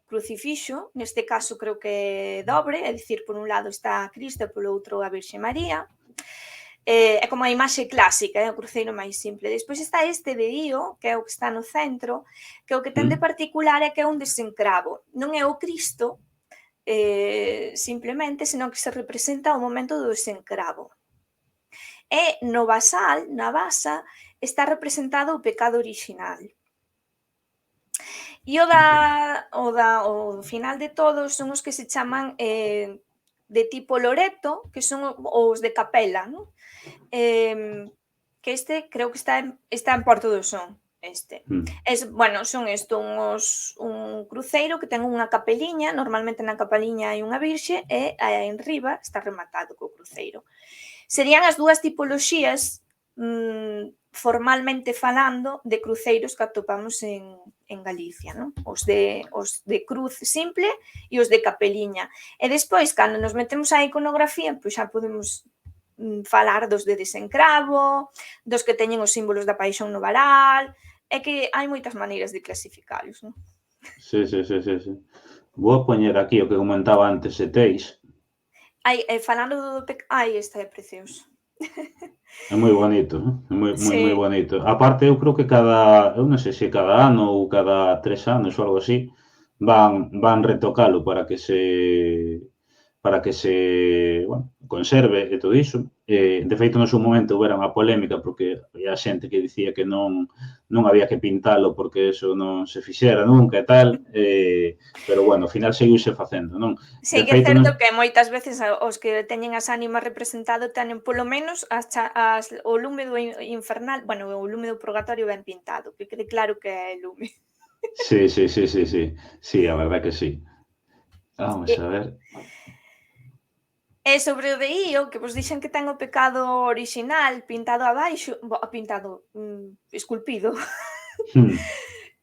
B: crucifixo, neste caso creo que é dobre, é dicir, por un lado está Cristo e polo outro a Virxe María. É como a imaxe clásica, o cruceiro máis simple. Despois está este de Io, que é o que está no centro, que o que ten de particular é que é un desencravo. Non é o Cristo, simplemente, senón que se representa o momento do desencravo. E no basal, na basa, está representado o pecado orixinal. E o final de todos son os que se chaman de tipo Loreto, que son os de capela, non? Que este creo que está en Porto do Son, este. Bueno, son un cruceiro que ten unha capeliña, normalmente na capeliña hai unha virxe e en riba está rematado co cruceiro. Serían as dúas tipoloxías formalmente falando, de cruceiros que atopamos en Galicia, non? Os de cruz simple e os de capeliña. E despois, cando nos metemos á iconografía, pois xa podemos falar dos de desencravo, dos que teñen os símbolos da paixón no varal, é que hai moitas maneiras de clasificalos, non?
A: Sí. Vou a poñer aquí o que comentaba antes de Teis.
B: Falando do pecado, este é precioso.
A: É moi bonito, moi bonito. Aparte, eu creo que eu non sei se cada ano ou cada 3 anos ou algo así, van retocalo para que se conserve e todo iso. De feito, no seu momento houve unha polémica porque había xente que dicía que non había que pintalo porque eso non se fixera nunca e tal, pero, bueno, ao final seguiuse facendo, non?
B: Sí, que é certo que moitas veces os que teñen as ánimas representado teñen polo menos o lume do infernal, bueno, o lume do purgatorio ben pintado, que quede claro que é lume.
A: Sí, a verdad que sí. Vamos a ver...
B: E sobre o de Io, que vos dixen que ten o pecado orixinal pintado abaixo, esculpido,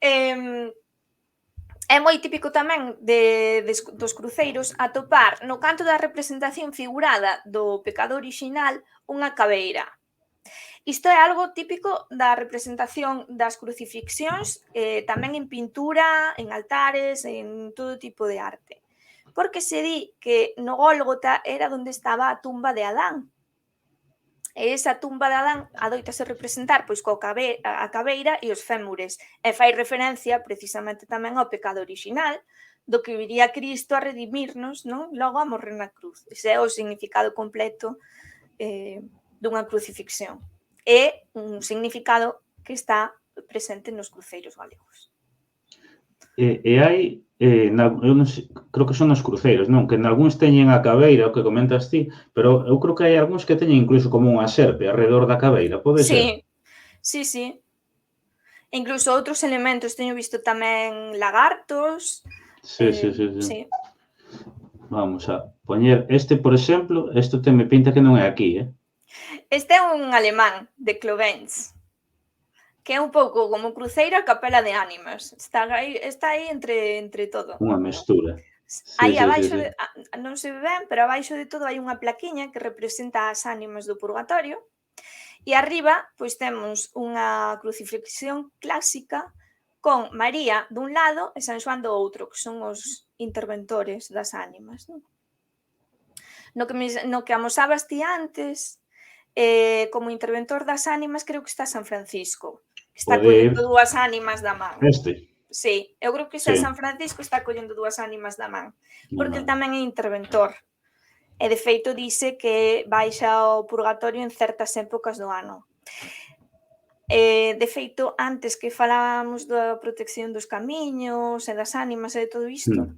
B: é moi típico tamén dos cruceiros atopar no canto da representación figurada do pecado orixinal unha caveira. Isto é algo típico da representación das crucifixións, tamén en pintura, en altares, en todo tipo de arte. Porque se di que no Gólgota era onde estaba a tumba de Adán. E esa tumba de Adán adoitase representar pois a caveira e os fémures. E fai referencia precisamente tamén ao pecado orixinal, do que viría Cristo a redimirnos, non? Logo a morrer na cruz. Ese é o significado completo dunha crucifixión. É un significado que está presente nos cruceiros galegos.
A: E hai, eu non sei, creo que son os cruceiros, non? Que nalgúns teñen a cabeira, o que comentas ti, pero eu creo que hai algúns que teñen incluso como unha serpe alrededor da cabeira, pode ser?
B: Sí, sí, sí. Incluso outros elementos, teño visto tamén lagartos,
A: Sí, sí, sí, sí.
B: sí.
A: Vamos a poñer este, por exemplo, isto me pinta que non é aquí,
B: Este é un alemán de Clovens, que é un pouco como cruceiro e capela de ánimas. Está aí entre todo.
A: unha mestura. Sí,
B: Aí
A: sí, sí,
B: abaixo
A: sí.
B: non se ve ben, pero abaixo de todo hai unha plaquiña que representa as ánimas do purgatorio e arriba pois temos unha crucifixión clásica con María dun lado e San Xoán do outro, que son os interventores das ánimas, non? No que amosabas ti antes, como interventor das ánimas creo que está San Francisco, que está
A: Pode ir
B: collendo dúas ánimas da man.
A: este.
B: Sí, eu creo que xa
A: Sí,
B: San Francisco está collendo dúas ánimas da man, porque el
A: normal.
B: tamén é interventor. E de feito dice que baixa ao purgatorio en certas épocas do ano. De feito, antes que falábamos da protección dos camiños e das ánimas e de todo isto,
A: Mm.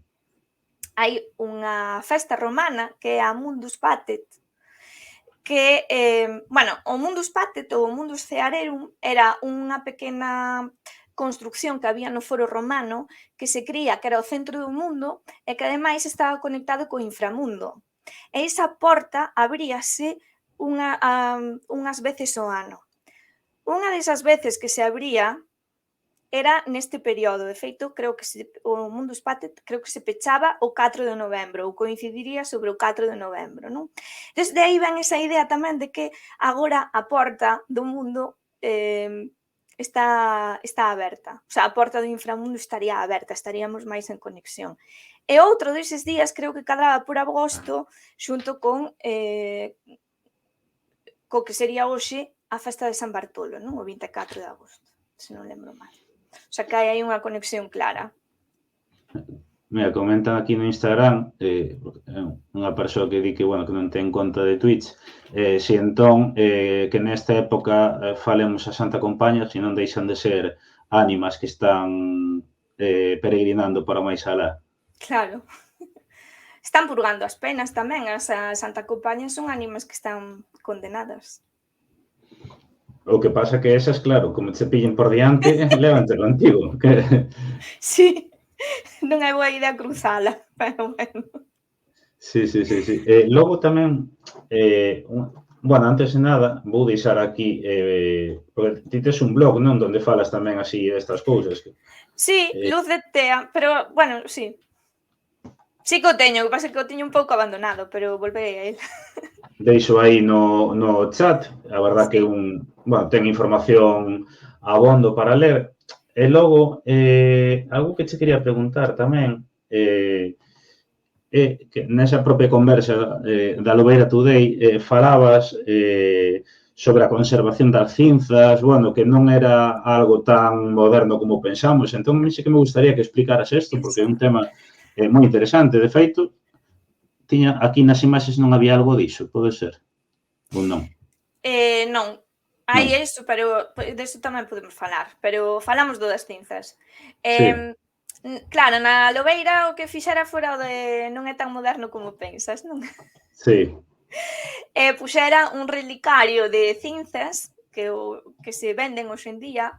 B: hai unha festa romana que é a Mundus Patet, que, o Mundus Patet ou o Mundus Cearerum era unha pequena construcción que había no foro romano que se cría que era o centro do mundo e que ademais estaba conectado co inframundo. E esa porta abríase unhas veces ao ano. Unha desas veces que se abría era neste período, de feito, creo que o Mundus Patet creo que se pechaba o 4 de novembro, ou coincidiría sobre o 4 de novembro, non? Desde aí ven esa idea tamén de que agora a porta do mundo está aberta. O sea, a porta do inframundo estaría aberta, estaríamos máis en conexión. E outro deses días creo que cadraba por agosto xunto con co que sería hoxe a festa de San Bartolo, non? O 24 de agosto, se non lembro mal. O sea, que hai aí unha conexión clara.
A: Mira, comentan aquí no Instagram, unha persoa que di que, bueno, que non ten conta de Twitch, si entón, que nesta época falemos a Santa Compaña, se non deixan de ser ánimas que están peregrinando para máis alá.
B: Claro. Están purgando as penas tamén, as a Santa Compaña son ánimas que están condenadas.
A: O que pasa que esas, claro, como se pillen por diante, lévante contigo.
B: Sí, non é boa idea cruzala, pero bueno.
A: Sí, sí, sí, sí. Logo tamén, bueno, antes de nada, vou deixar aquí, porque ti tes un blog, non? Donde falas tamén así destas cousas.
B: Sí,
A: Eh,
B: Luz de Tea, pero, bueno, sí. Sí que o teño, o que pasa é que o teño un pouco abandonado, pero volverei a él.
A: Deixo aí no chat, a verdad que
B: Sí.
A: bueno, ten información abondo para ler. E logo, algo que che quería preguntar tamén, que nesa propia conversa da Lobeira Today falabas sobre a conservación das cinzas, bueno, que non era algo tan moderno como pensamos. Entón, a mí sí que me gustaría que explicaras isto, porque é un tema moi interesante. De feito, tiña aquí nas imaxes non había algo diso, pode ser? Ou non?
B: Non, hai
A: Non.
B: iso, pero deso tamén podemos falar, pero falamos do das cinzas.
A: Sí,
B: Claro, na Lobeira o que fixera fora o de non é tan moderno como pensas, non?
A: sí.
B: Puxera un relicario de cinzas que se venden hoxe en día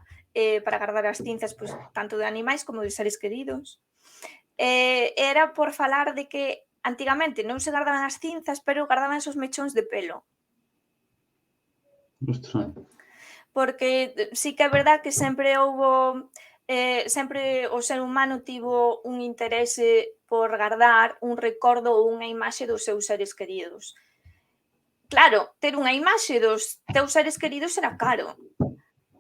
B: para gardar as cinzas pois, tanto de animais como de seres queridos. Era por falar de que antigamente non se gardaban as cinzas, pero gardaban os mechóns de pelo.
A: Ostras.
B: Porque sí que é verdad que sempre houbo sempre o ser humano tivo un interese por gardar un recordo ou unha imaxe dos seus seres queridos. Claro, ter unha imaxe dos teus seres queridos era caro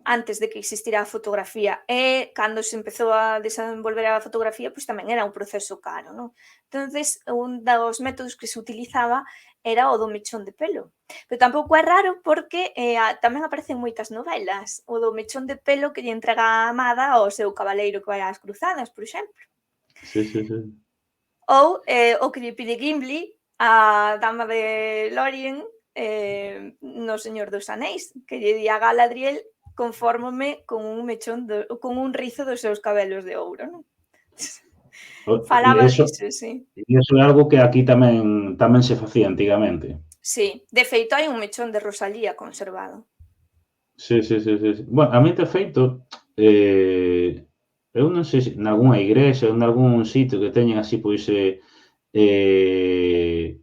B: antes de que existira a fotografía e cando se empezou a desenvolver a fotografía, pois tamén era un proceso caro, non? Entonces, un dos métodos que se utilizaba era o do mechón de pelo. Pero tampouco é raro porque tamén aparecen moitas novelas, o do mechón de pelo que lle entrega a amada ao seu cabaleiro que vai ás cruzadas, por exemplo.
A: Sí, sí, sí.
B: Ou o que lle pide Gimli á dama de Lórien no Señor dos Anéis, que lle di a Galadriel confórmome con un mechón con un rizo dos seus cabelos de ouro, non? Falaba diso, sí.
A: E iso é algo que aquí tamén se facía antigamente.
B: Sí, de feito hai un mechón de Rosalía conservado.
A: Sí. Bueno, a mí de feito, eu non sei se nalgúnha igrexa ou nalgún sitio que teñen así, pois,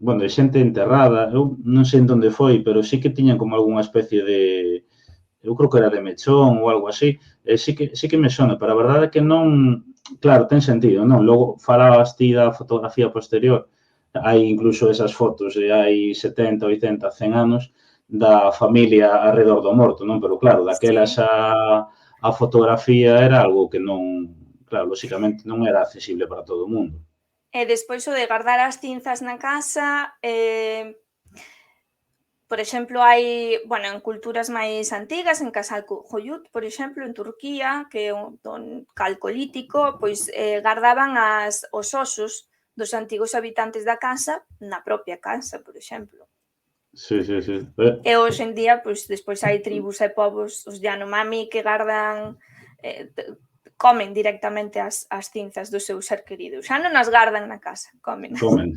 A: bueno, de xente enterrada, eu non sei en onde foi, pero sí que tiñan como algunha especie de, eu creo que era de mechón ou algo así, sí que me sona, pero a verdade é que non, claro, ten sentido, non? Logo falabas ti da fotografía posterior, hai incluso esas fotos de hai 70, 80, 100 anos da familia arredor do morto, non? Pero claro, daquelas
B: Sí.
A: a fotografía era algo que non, claro, lóxicamente non era accesible para todo o mundo.
B: E despois o de guardar as cinzas na casa, por exemplo, hai, bueno, en culturas máis antigas, en Casal-Joyut, por exemplo, en Turquía, que é un calcolítico, pois gardaban os osos dos antigos habitantes da casa na propia casa, por exemplo.
A: Sí.
B: E hoxe en día, pois, despois hai tribus e povos, os Yanomami, que gardan, comen directamente as cinzas do seu ser querido. Xa non as gardan na casa, comen.
A: Comen.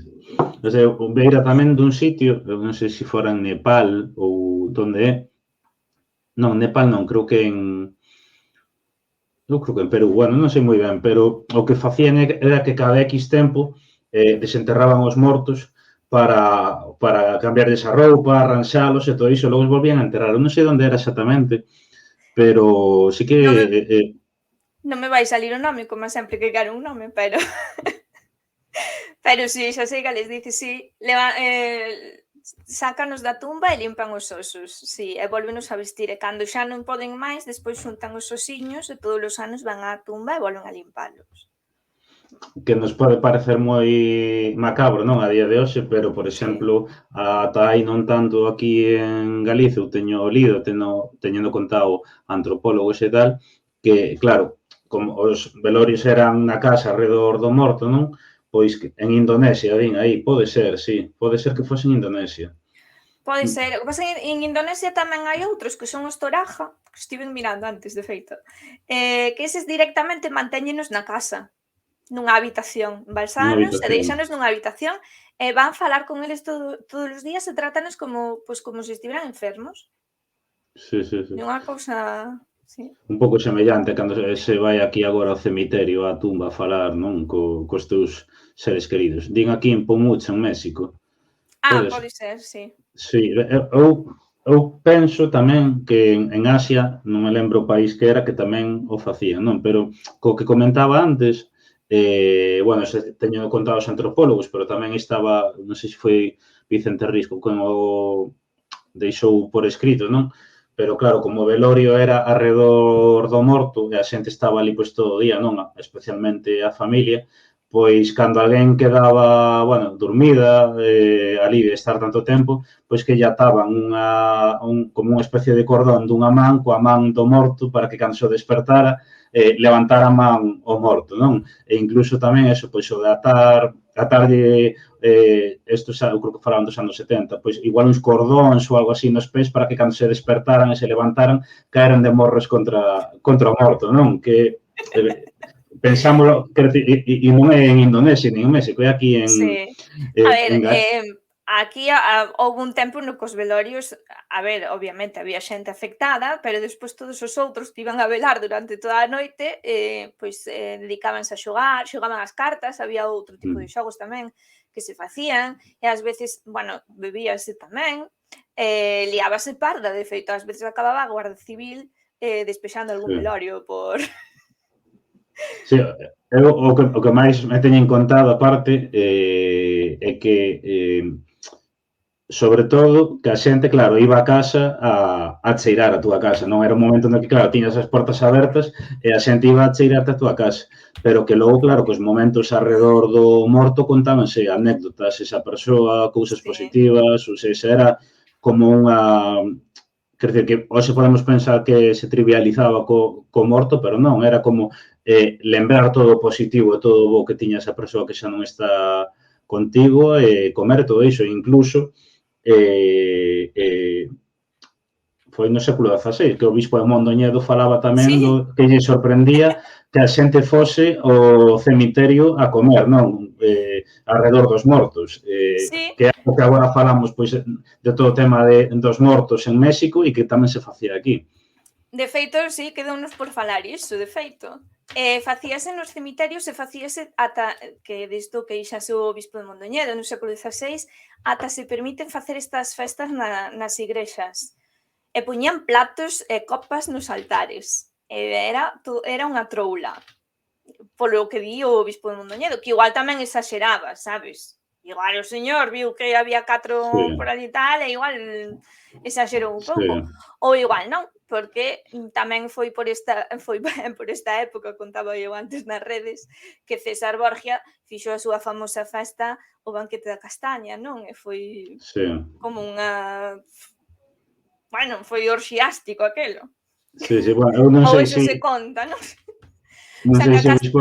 A: O sea, eu veira tamén dun sitio, eu non sei se fora en Nepal ou donde é. Non, Nepal non, creo que en Perú, bueno, non sei moi ben, pero o que facían era que cada X tempo desenterraban os mortos para cambiarles a roupa, arranxalos e todo iso, logo os volvían a enterrar. Eu non sei onde era exactamente, pero sí que...
B: Non me vai salir o nome, como sempre que quero un nome, pero... pero si, xa sei que les dice, si, sácanos da tumba e limpan os osos, si, e volvenos a vestir, e cando xa non poden máis, despois xuntan os osiños e todos os anos van á tumba e volven a limpalos.
A: Que nos pode parecer moi macabro, non, a día de hoxe, pero, por exemplo, ata aí non tanto aquí en Galicia, eu teño lido, teñendo contado antropólogos e tal, que, claro, como os velorios eran na casa alrededor do morto, non? Pois en Indonesia, din aí, pode ser, sí, pode ser que fose en Indonesia.
B: Pode ser. O que pasa é que en Indonesia tamén hai outros que son os toraja, que estiven mirando antes, de feito, que eses directamente mantéñenos na casa, nunha habitación, embalsános e deixanos nunha habitación e van falar con eles todos os días e trátanos como, pois, como se estiveran enfermos.
A: Sí.
B: É unha cousa, sí.
A: Un pouco semellante cando se vai aquí agora ao cemiterio, á tumba, a falar, non? Cos teus seres queridos. Din aquí en Pomuch, en México.
B: Pode ser, sí.
A: Sí, eu penso tamén que en Asia, non me lembro o país que era, que tamén o facían, non? Pero co que comentaba antes, bueno, teño contado os antropólogos, pero tamén estaba, non sei se foi Vicente Risco, quen o deixou por escrito, non? Pero claro, como o velorio era arredor do morto e a xente estaba ali pois todo o día, non? Especialmente a familia, pois cando alguén quedaba, bueno, dormida, ali de estar tanto tempo, pois que lle ataban como unha especie de cordón dunha man coa man do morto para que cando se despertara levantar a man o morto, non? E incluso tamén eso, pois o de atarlle isto xa, eu creo que falaban dos anos 70, pois igual uns cordóns ou algo así nos pés para que cando se despertaran e se levantaran caeran de morros contra o morto, non? Que pensámoslo, e non é en Indonesia nin en México, é aquí en...
B: Sí. A ver, aquí houve un tempo no cos velorios, a ver, obviamente había xente afectada, pero despois todos os outros que iban a velar durante toda a noite, pois dedicábanse a xogar, xogaban as cartas, había outro tipo de xogos tamén que se facían, e ás veces, bueno, bebíase tamén, liábase parda, de feito, ás veces acababa a Guardia Civil despexando algún velorio por...
A: Sí, eu o que máis me teñen contado aparte é que sobre todo que a xente, claro, iba a casa a cheirar a túa casa, non era un momento no que, claro, tiñas as portas abertas e a xente iba a cheirar a túa casa, pero que logo, claro, cos momentos alrededor do morto contábanse anécdotas, esa persoa, cousas positivas, ou seja, era como unha... Quer dizer, que hoxe podemos pensar que se trivializaba co morto, pero non, era como lembrar todo o positivo e todo o bo que tiña esa persoa que xa non está contigo e comer todo iso, incluso foi no século XVI, que o bispo de Mondoñedo falaba tamén
B: Sí,
A: do que lle sorprendía que a xente fose ao cemiterio a comer, non? Alrededor dos mortos.
B: sí.
A: Que é o que agora falamos, pois, de todo o tema dos mortos en México e que tamén se facía aquí.
B: De feito, sí, quedounos por falar iso, de feito. Facíase nos cemiterios e facíase ata que disto que ixase o bispo de Mondoñedo no século XVI, ata se permiten facer estas festas nas igrexas. E puñían platos e copas nos altares. Era unha troula. Polo que di o bispo de Mondoñedo, que igual tamén exageraba, sabes? Igual o señor viu que había 4 por
A: Sí,
B: ali tal e igual exagerou un
A: sí,
B: pouco. Ou igual non, porque tamén foi por esta época, contaba eu antes nas redes, que César Borgia fixo a súa famosa festa o banquete da castaña, non? E foi
A: sí.
B: como unha... Bueno, foi orxiástico aquelo.
A: Sí, sí, bueno, eu non
B: Ou
A: sei
B: eso se conta, non? O
A: Non
B: sea,
A: sei
B: que a
A: se o bispo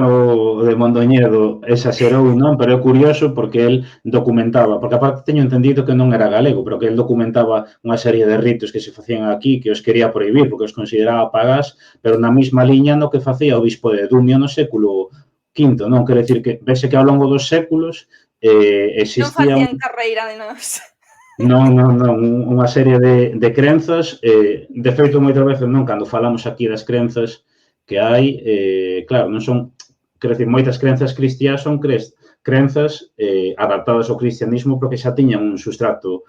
A: de Mondoñedo exagerou ou non, pero é curioso porque el documentaba, porque aparte teño entendido que non era galego, pero que el documentaba unha serie de ritos que se facían aquí que os quería prohibir porque os consideraba pagás, pero na mesma liña no que facía o bispo de Dumio no século V, non? Quero dicir que vese que ao longo dos séculos
B: non
A: existía
B: facían carreira de nós.
A: non, unha serie de crenzas, de feito moitas veces non, cando falamos aquí das crenzas que hai, claro, non son, quero dicir, moitas crenzas cristiás son crenzas adaptadas ao cristianismo porque xa tiñan un sustrato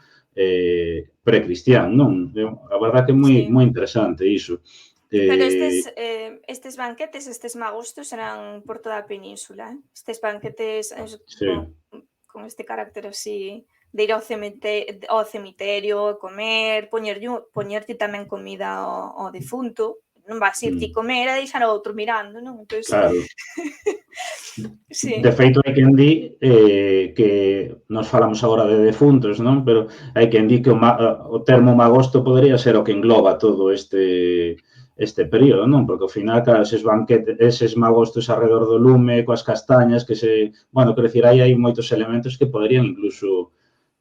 A: precristián, non? A verdad que é moi,
B: Sí.
A: moi interesante iso.
B: Pero
A: Eh,
B: estes banquetes, estes magostos eran por toda a península, Estes banquetes
A: sí,
B: con este carácter así de ir ao cemiterio, comer, poñerlle tamén comida ao defunto, non vas ir ti comer e deixar ao outro mirando, non? Entonces,
A: claro. De
B: sí,
A: feito, hai quen di que nos falamos agora de defuntos, non? Pero hai quen di que o termo magosto podría ser o que engloba todo este período, non? Porque ao final, claro, eses magostos alrededor do lume, coas castañas, que se... Bueno, quero dicir, hai moitos elementos que poderían incluso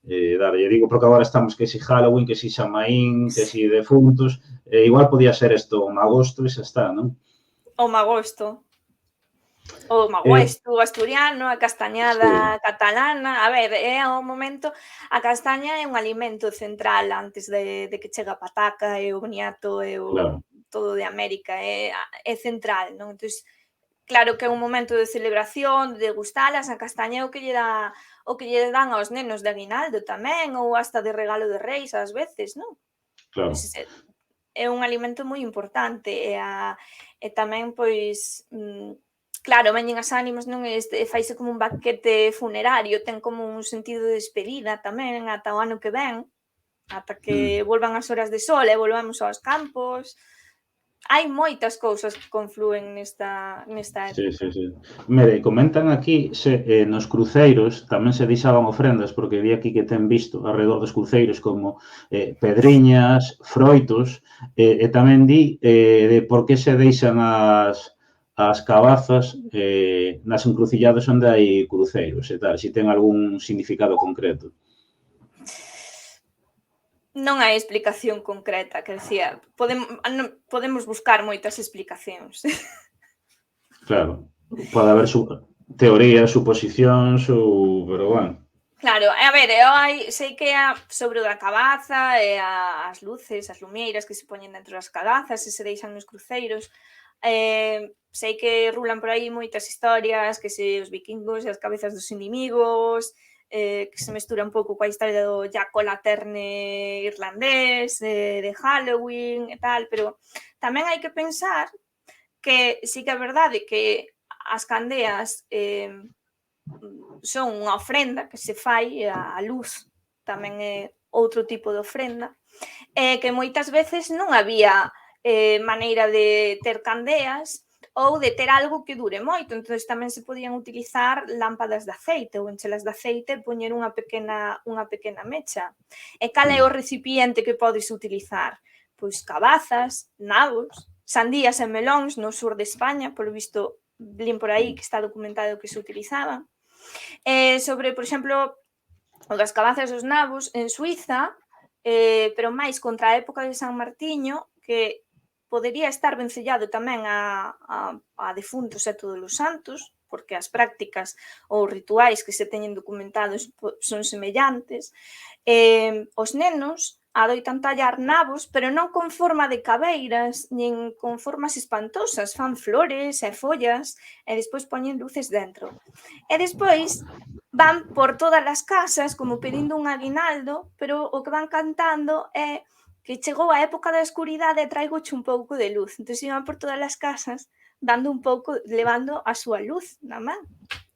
A: darlle. Digo, porque agora estamos que si Halloween, que si Xamaín, que si defuntos, igual podía ser isto o magosto e xa está, non?
B: o magosto. O
A: Eh,
B: maguesto, o asturiano, a castañada
A: sí,
B: catalana. A ver, é o momento, a castaña é un alimento central antes de que chegue a pataca e o boniato e o
A: claro.
B: todo de América, é central, non? Entonces, claro que é un momento de celebración, de degustalas, a castaña é o que lle dan aos nenos de aguinaldo tamén, ou hasta de regalo de reis ás veces, non? Pois
A: Claro.
B: é un alimento moi importante e tamén, pois, claro, veñen as ánimas, non? Faise como un banquete funerario, ten como un sentido de despedida tamén ata o ano que ven, ata que
A: Mm.
B: volvan as horas de sol e volvamos aos campos. Hai moitas cousas que conflúen nesta
A: Sí,
B: época.
A: sí, sí. Mire, comentan aquí nos cruceiros tamén se deixaban ofrendas, porque vi aquí que ten visto alrededor dos cruceiros como pedriñas, froitos, e tamén di de por que se deixan as cabazas nas encrucilladas onde hai cruceiros e tal, se ten algún significado concreto.
B: Non hai explicación concreta, que decía, podemos buscar moitas explicacións.
A: Claro, pode haber teorías, suposicións, pero bueno.
B: Claro, a ver, eu sei que sobre o da cabaza e as luces, as lumieiras que se poñen dentro das cabazas e se deixan nos cruceiros, sei que rulan por aí moitas historias, que se os vikingos e as cabezas dos inimigos, que se mestura un pouco coa historia do Jack o Lanterne irlandés, de Halloween e tal, pero tamén hai que pensar que sí que é verdade que as candeas, son unha ofrenda que se fai, a luz tamén é outro tipo de ofrenda, que moitas veces non había maneira de ter candeas ou de ter algo que dure moito, entonces tamén se podían utilizar lámpadas de aceite ou enchelas de aceite e poñer unha pequena mecha. E cal é o recipiente que podes utilizar? Pois cabazas, nabos, sandías e melóns no sur de España, polo visto lin por aí que está documentado que se utilizaban. Sobre, por exemplo, o das cabazas dos nabos, en Suiza pero máis contra a época de San Martiño, que podería estar vencellado tamén a defuntos e todos os santos, porque as prácticas ou rituais que se teñen documentados son semellantes. Os nenos adoitan tallar nabos, pero non con forma de cabeiras, nin con formas espantosas, fan flores e follas, e despois poñen luces dentro. E despois van por todas as casas como pedindo un aguinaldo, pero o que van cantando é que chegou a época da escuridade e traigoche un pouco de luz. Entón, iban por todas as casas dando un pouco, levando a súa luz na man.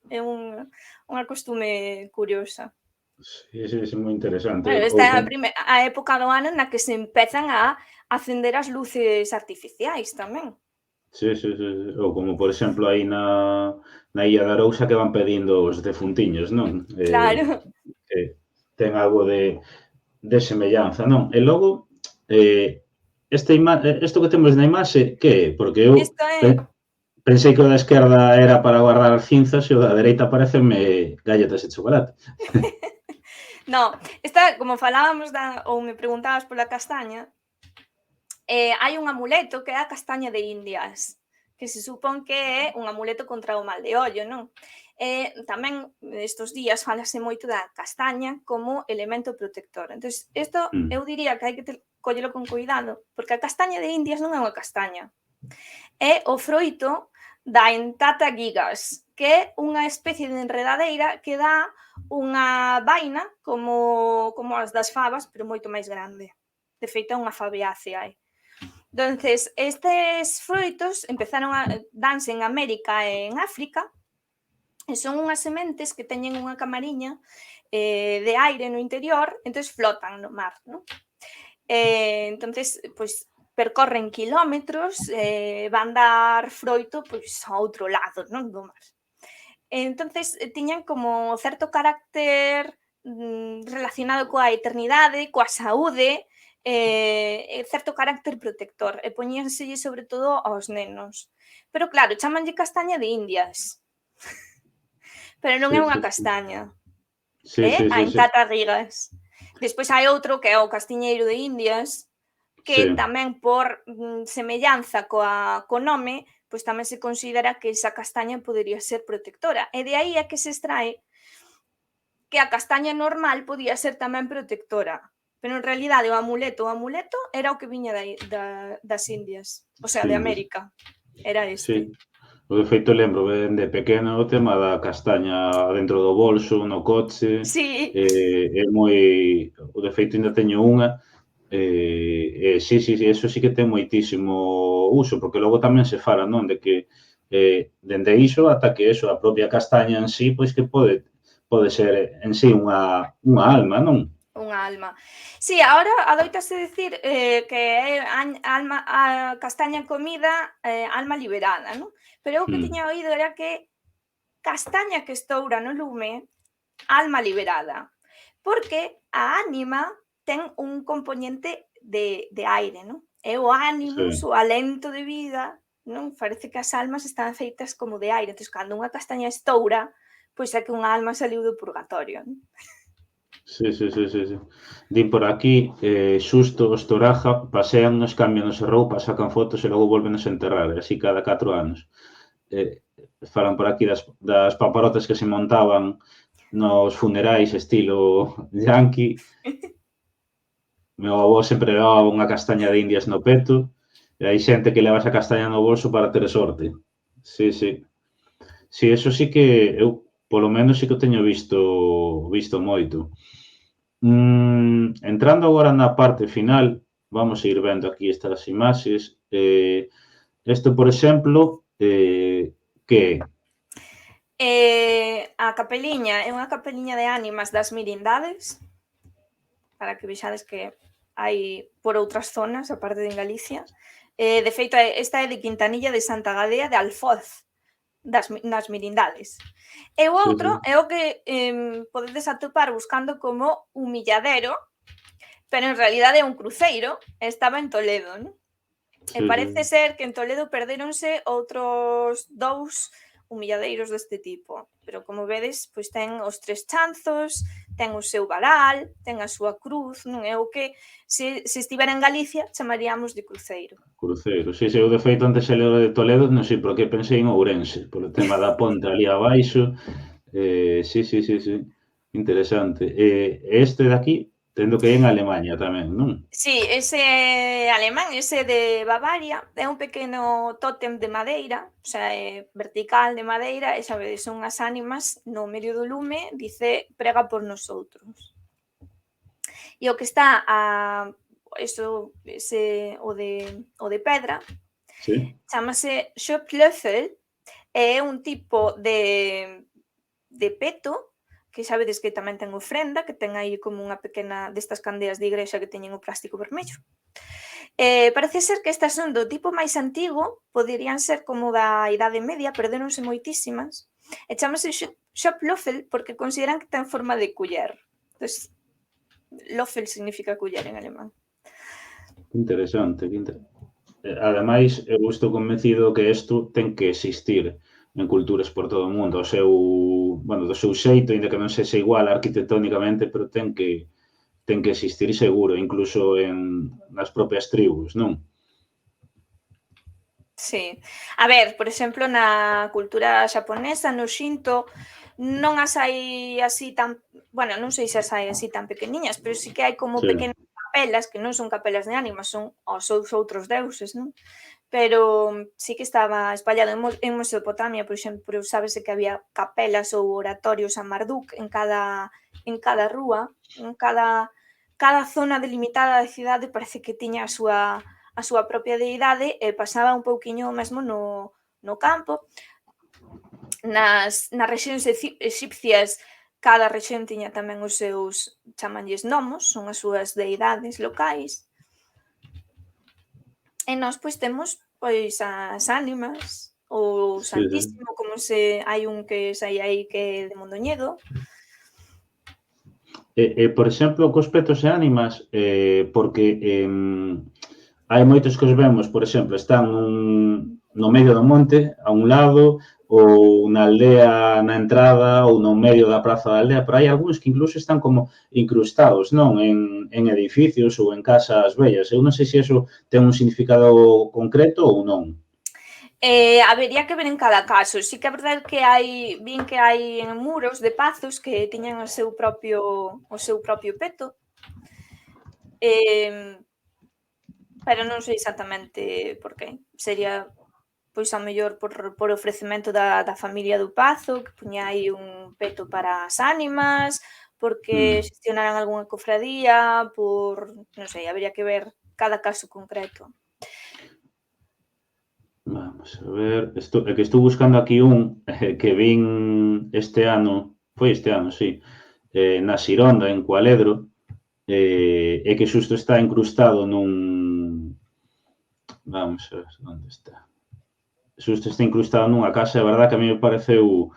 B: É unha costume curiosa.
A: Sí, sí, é moi interesante.
B: Bueno, esta é a época do ano na que se empezan a acender as luces artificiais tamén.
A: Sí, sí, sí. Ou como, por exemplo, aí na Illa de Arousa que van pedindo os defuntiños, non?
B: Claro.
A: Ten algo de semellanza, non? E logo, isto que temos na imaxe, que é? Porque eu pensei que o da esquerda era para guardar as cinzas e o da dereita pareceme galletas de chocolate.
B: No, esta, como falábamos ou me preguntabas pola castaña, hai un amuleto que é a castaña de Indias, que se supón que é un amuleto contra o mal de ollo, non? Tamén estes días falase moito da castaña como elemento protector. Entón, isto eu diría que hai que collelo con cuidado, porque a castaña de Indias non é unha castaña. É o froito da Entata gigas, que é unha especie de enredadeira que dá unha vaina como as das favas, pero moito máis grande. De feito, é unha fabeácea. Entonces, estes froitos empezaron a danse en América e en África, e son unhas sementes que teñen unha camariña de aire no interior, entonces flotan no mar, non? Entonces, pois, percorren quilómetros, van dar froito pois a outro lado, non, do mar. Entonces, tiñan como certo carácter relacionado coa eternidade, coa saúde, certo carácter protector, e poñíanselle sobre todo aos nenos. Pero claro, chamanlle castaña de Indias, pero non é unha castaña, é a Entata gigas. Despois hai outro que é o castiñeiro de Indias, que tamén por semellanza co nome, pois tamén se considera que esa castaña podería ser protectora. E de aí é que se extrae que a castaña normal podía ser tamén protectora. Pero en realidade o amuleto era o que viña das Indias, o sea, de América. Era este.
A: Sí. O de feito lembro de pequeno o tema da castaña dentro do bolso, no coche.
B: Sí.
A: É moi... O de feito ainda teño unha. Sí, eso sí que ten moitísimo uso, porque logo tamén se fala, non? De que dende iso ata que eso, a propia castaña en sí, pois que pode ser en sí unha alma, non?
B: Unha alma. Sí, agora adoitase dicir que é a castaña comida, alma liberada, non? Pero eu que tiña oído era que castaña que estoura no lume, alma liberada, porque a ánima ten un componente de aire, non? É o ánimos, o alento de vida, non? Parece que as almas están feitas como de aire. Entón, cando unha castaña estoura, pois é que unha alma saliu do purgatorio, non?
A: Sí. Din por aquí, xusto os Toraja paseannos, cambianos a roupa, sacan fotos e logo volvenos a enterrar, así cada 4 anos. Falan por aquí das paparotas que se montaban nos funerais estilo yankee. Meu avó sempre levaba unha castaña de Indias no peto e hai xente que leva esa castaña no bolso para ter sorte. Sí. Sí, eso sí que eu, polo menos, sí que o teño visto moito. Entrando agora na parte final, vamos a ir vendo aquí estas imaxes. Isto, por exemplo, que
B: é? A capeliña é unha capeliña de ánimas das Mirindades, para que vexades que hai por outras zonas, aparte de en Galicia. De feito, esta é de Quintanilla de Santa Gadea de Alfoz, nas Mirindades. E o outro é o que podedes atopar buscando como humilladero, pero en realidade é un cruceiro, estaba en Toledo, non? E parece ser que en Toledo perdéronse outros 2 humilladeiros deste tipo, pero como vedes, pois ten os 3 chanzos, ten o seu varal, ten a súa cruz, non é o que se estivera en Galicia chamaríamos de cruceiro.
A: Cruceiro, sí, eu de feito antes se leo de Toledo, non sei por que pensei en Ourense, polo tema da ponte ali abaixo, sí, interesante. Este de aquí, tendo que ir en Alemania tamén, non?
B: Sí, ese alemán, ese de Bavaria, é un pequeno tótem de madeira, o sea, vertical de madeira, e sabedes, son as ánimas no medio do lume, dice prega por nosoutros. E o que está o de pedra,
A: Sí.
B: chámase Schöpflöffel, é un tipo de peto que sabedes que tamén ten ofrenda, que ten aí como unha pequena destas candeas de igrexa que teñen o plástico vermello. Parece ser que estas son do tipo máis antigo, poderían ser como da Idade Media, perderonse moitísimas, e chamase Schöpflöffel porque consideran que ten forma de culler. Entón, Löffel significa culler en alemán.
A: Interesante. Ademais, eu estou convencido que isto ten que existir en culturas por todo o mundo, do seu xeito, ainda que non sexa igual arquitectónicamente, pero ten que existir seguro, incluso nas propias tribus, non?
B: Sí. A ver, por exemplo, na cultura xaponesa, no Shinto, non as hai así tan, bueno, non sei se as hai así tan pequeniñas, pero sí que hai como pequenas capelas, que non son capelas de ánimas, son os seus outros deuses, non? Pero sí que estaba espallado en Mesopotamia, por exemplo, sábese que había capelas ou oratorios a Marduk en cada rúa, en cada zona delimitada da cidade parece que tiña a súa propia deidade e pasaba un pouquiño mesmo no campo. Nas rexións exipcias, cada rexión tiña tamén os seus, chamanlles nomos, son as súas deidades locais. E nós, pois, temos, pois, as ánimas, o Santísimo, como se hai un que sai aí que é de Mondoñedo.
A: Por exemplo, cos petos e ánimas, porque hai moitos que os vemos, por exemplo, están no medio do monte, a un lado, ou na aldea na entrada, ou no medio da praza da aldea, pero hai algúns que incluso están como incrustados, non? En edificios ou en casas bellas. Eu non sei se iso ten un significado concreto ou non.
B: Habería que ver en cada caso. Sí que é verdade que vin que hai en muros de pazos que tiñan o seu propio peto. Pero non sei exactamente por que. Sería, pois, ao mellor por ofrecemento da familia do pazo, que puña aí un peto para as ánimas, porque xestionaran algunha cofradía, non sei, habería que ver cada caso concreto.
A: Vamos a ver, é que estou buscando aquí un que vin este ano, sí, na Xironda, en Cualedro, e que xusto está incrustado vamos a ver, onde está? Xusto está incrustado nunha casa, a verdad que a mí me pareceu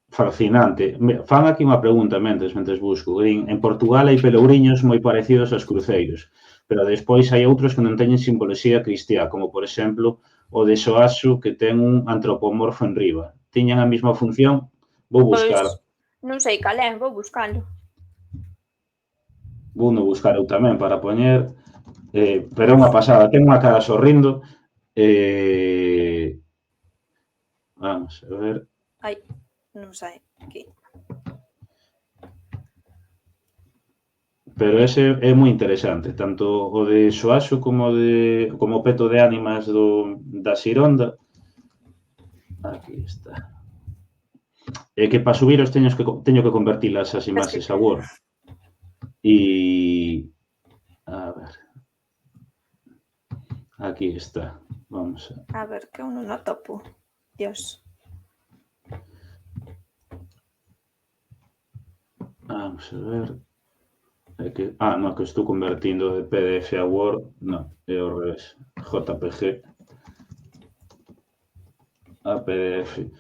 A: fascinante. Fan aquí unha pregunta mentres busco. En Portugal hai pelouriños moi parecidos aos cruceiros, pero despois hai outros que non teñen simboloxía cristiá, como por exemplo o de Soaxo, que ten un antropomorfo en riba. Tiñan a mesma función? Vou buscar.
B: Pois non sei cal é, vou buscalo.
A: Vouno buscar eu tamén para poñer, pero é unha pasada, ten unha cara sorrindo. Vamos a ver.
B: Ai, non sai, aquí.
A: Pero ese é moi interesante, tanto o de Soaxo como o peto de ánimas da Xironda. Aquí está. É que para subiros teño que convertilas as imaxes a Word. A ver. Aquí está. Vamos
B: a ver, que eu non o topo. Dios.
A: Vamos a ver. No, que estou convertindo de PDF a Word. Non, é ao revés. JPG a PDF.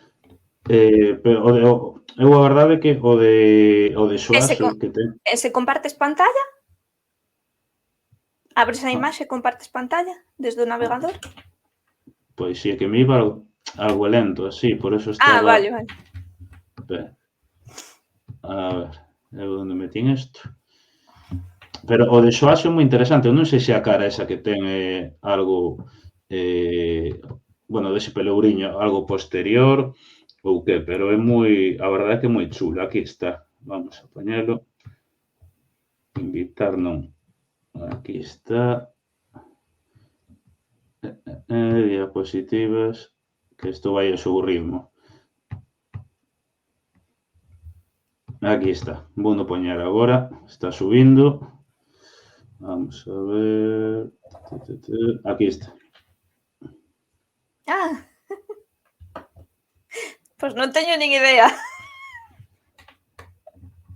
A: Pero eu a verdade que o de Soaxo que ten...
B: Se compartes pantalla? Abres a imaxe e compartes pantalla desde o navegador?
A: Pois sí, é que me iba algo lento, así, por eso estaba...
B: Vale.
A: A ver... Eu onde metín isto. Pero o de Xoaxe é moi interesante. Eu non sei se a cara esa que ten algo, bueno, dese pelouriño, algo posterior ou que, pero é moi, a verdade é que é moi chulo. Aquí está. Vamos a poñelo. Invitar non. Aquí está. Diapositivas. Que isto vai ao seu ritmo. Aquí está. Vou no poñer agora. Está subindo. Vamos a ver. Aquí está.
B: Pois non teño nin idea.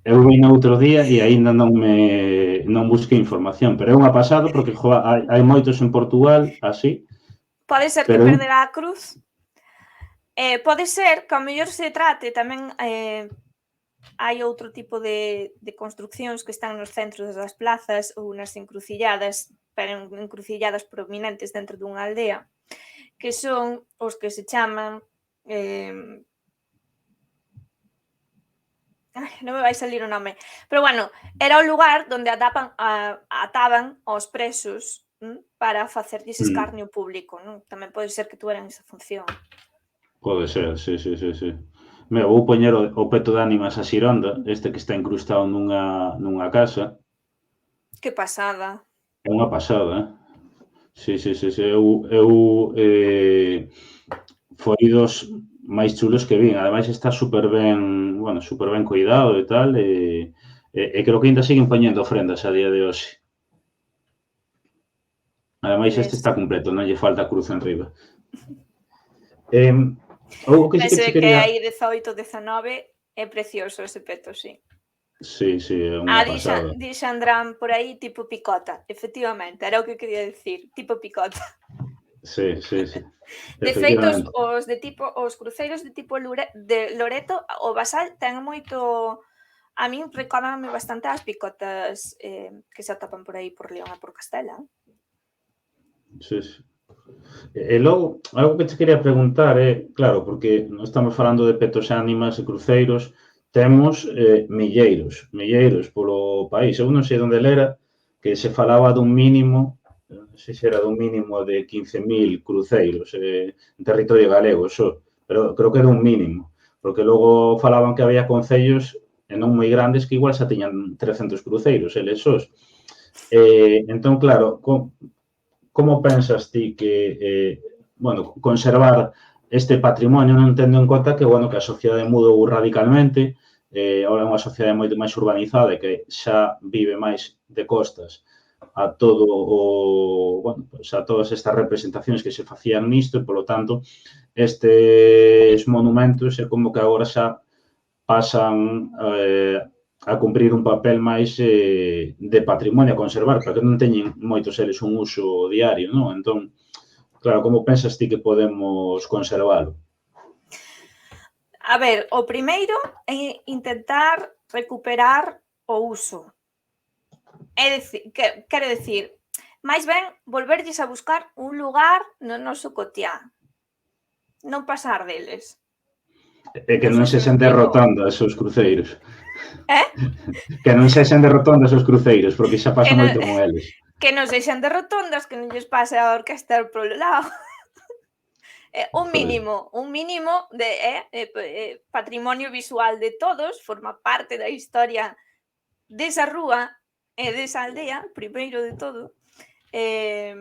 A: Eu vim outro día e aínda non busquei información, pero é unha pasada porque hai moitos en Portugal así.
B: Pode ser que perderá a cruz. Pode ser que ao mellor se trate tamén hai outro tipo de construccións que están nos centros das plazas ou nas encrucilladas, pero encrucilladas prominentes dentro dunha aldea, que son os que se chaman non me vai salir o nome, pero bueno, era o lugar onde ataban aos presos para facerlles escarnio público, non? Tamén pode ser que tuveran esa función.
A: Pode ser, sí. Vou poñer o peto de ánimas a Xironda, este que está incrustado nunha casa.
B: Que pasada.
A: É unha pasada, Sí. Eu foi dos máis chulos que vin. Ademais está super ben cuidado e tal, e creo que ainda siguen poñendo ofrendas a día de hoxe. Ademais este está completo, non lle falta cruz enriba.
B: Penso que hai 18, 19 é precioso ese peto, sí.
A: Sí, é unha pasada.
B: Dixandrán por aí tipo picota, efectivamente, era o que quería dicir, tipo picota.
A: Sí.
B: De feito, os cruceiros de tipo de Loreto, o Basal ten moito... A min recórdame bastante as picotas que se atopan por aí por León e por Castela.
A: Sí. E logo, algo que te quería preguntar é, claro, porque non estamos falando de petos e ánimas e cruceiros, temos milleiros polo país. Eu non sei onde lera que se falaba dun mínimo, non sei se era dun mínimo de 15.000 cruceiros en territorio galego, pero creo que era un mínimo, porque logo falaban que había concellos non moi grandes que igual xa tiñan 300 cruceiros, eles sós. Entón, claro, como pensas ti que, conservar este patrimonio, non tendo en conta que, que a sociedade mudou radicalmente, agora é unha sociedade moito máis urbanizada e que xa vive máis de costas a todas estas representacións que se facían nisto e, polo tanto, estes monumentos é como que agora xa pasan a cumprir un papel máis de patrimonio a conservar, porque non teñen moitos eles un uso diario, non? Entón, claro, como pensas ti que podemos conservalo?
B: A ver, o primeiro é intentar recuperar o uso. Quero decir, máis ben, volverlles a buscar un lugar no noso cotiá. Non pasar deles.
A: E que non sexan de rotondas os cruceiros. Que non sexan de rotondas os cruceiros, porque xa pasa moito con eles.
B: Que non sexan de rotondas, que non lles pase a orquestra polo lado. Un mínimo de patrimonio visual de todos, forma parte da historia desa rúa e desa aldea, primeiro de todo, e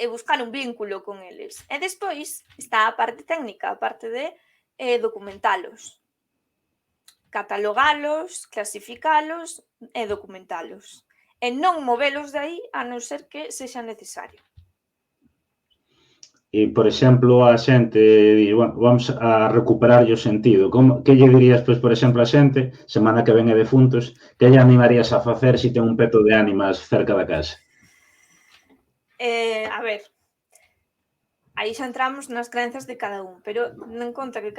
B: buscar un vínculo con eles. E despois está a parte técnica, a parte de documentalos. Catalogalos, clasificalos e documentalos. E non movelos de aí a non ser que sexa necesario.
A: E, por exemplo, a xente di, vamos a recuperar o sentido. Que lle dirías, pois, por exemplo, a xente, semana que ven é defuntos, que lle animarías a facer se ten un peto de ánimas cerca da casa?
B: A ver, aí xa entramos nas crenzas de cada un, pero non conta que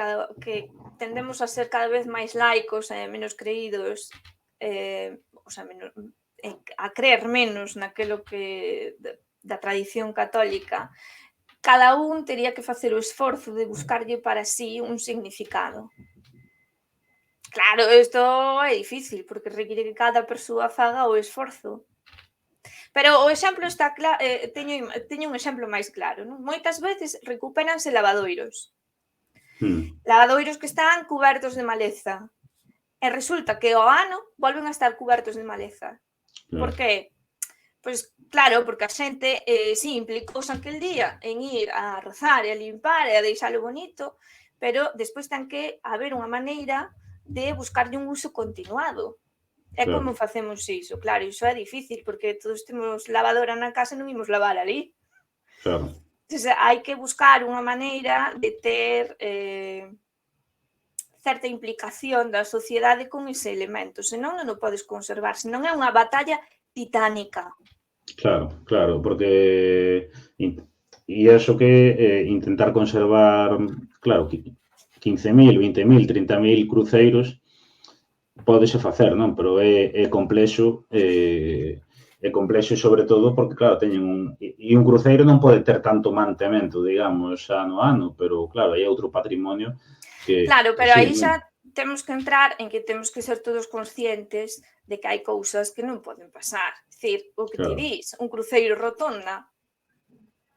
B: tendemos a ser cada vez máis laicos e menos creídos, a creer menos naquelo que da tradición católica. Cada un tería que facer o esforzo de buscarlle para sí un significado. Claro, isto é difícil, porque require que cada persoa faga o esforzo. Pero o exemplo está claro, teño un exemplo máis claro, non? Moitas veces recupéranse lavadoiros. Lavadoiros que están cubertos de maleza. E resulta que ao ano volven a estar cubertos de maleza. Por que? Pois claro, porque a xente si implicouse aquel día en ir a rozar e a limpar e a deixalo bonito, pero despois ten que haber unha maneira de buscarlle un uso continuado. É como facemos iso, claro, iso é difícil, porque todos temos lavadora na casa e non imos lavar ali.
A: Claro.
B: Entón, hai que buscar unha maneira de ter certa implicación da sociedade con ese elemento, senón non o podes conservar, senón é unha batalla titánica.
A: Claro, porque e eso que intentar conservar, claro, 15.000, 20.000, 30.000 cruceiros pódese facer, non? Pero é complexo, sobre todo porque, claro, teñen un cruceiro non pode ter tanto mantemento, digamos, ano a ano, pero, claro, hai outro patrimonio que...
B: Claro, pero aí xa temos que entrar en que temos que ser todos conscientes de que hai cousas que non poden pasar. É dicir, o que ti dis, un cruceiro rotonda.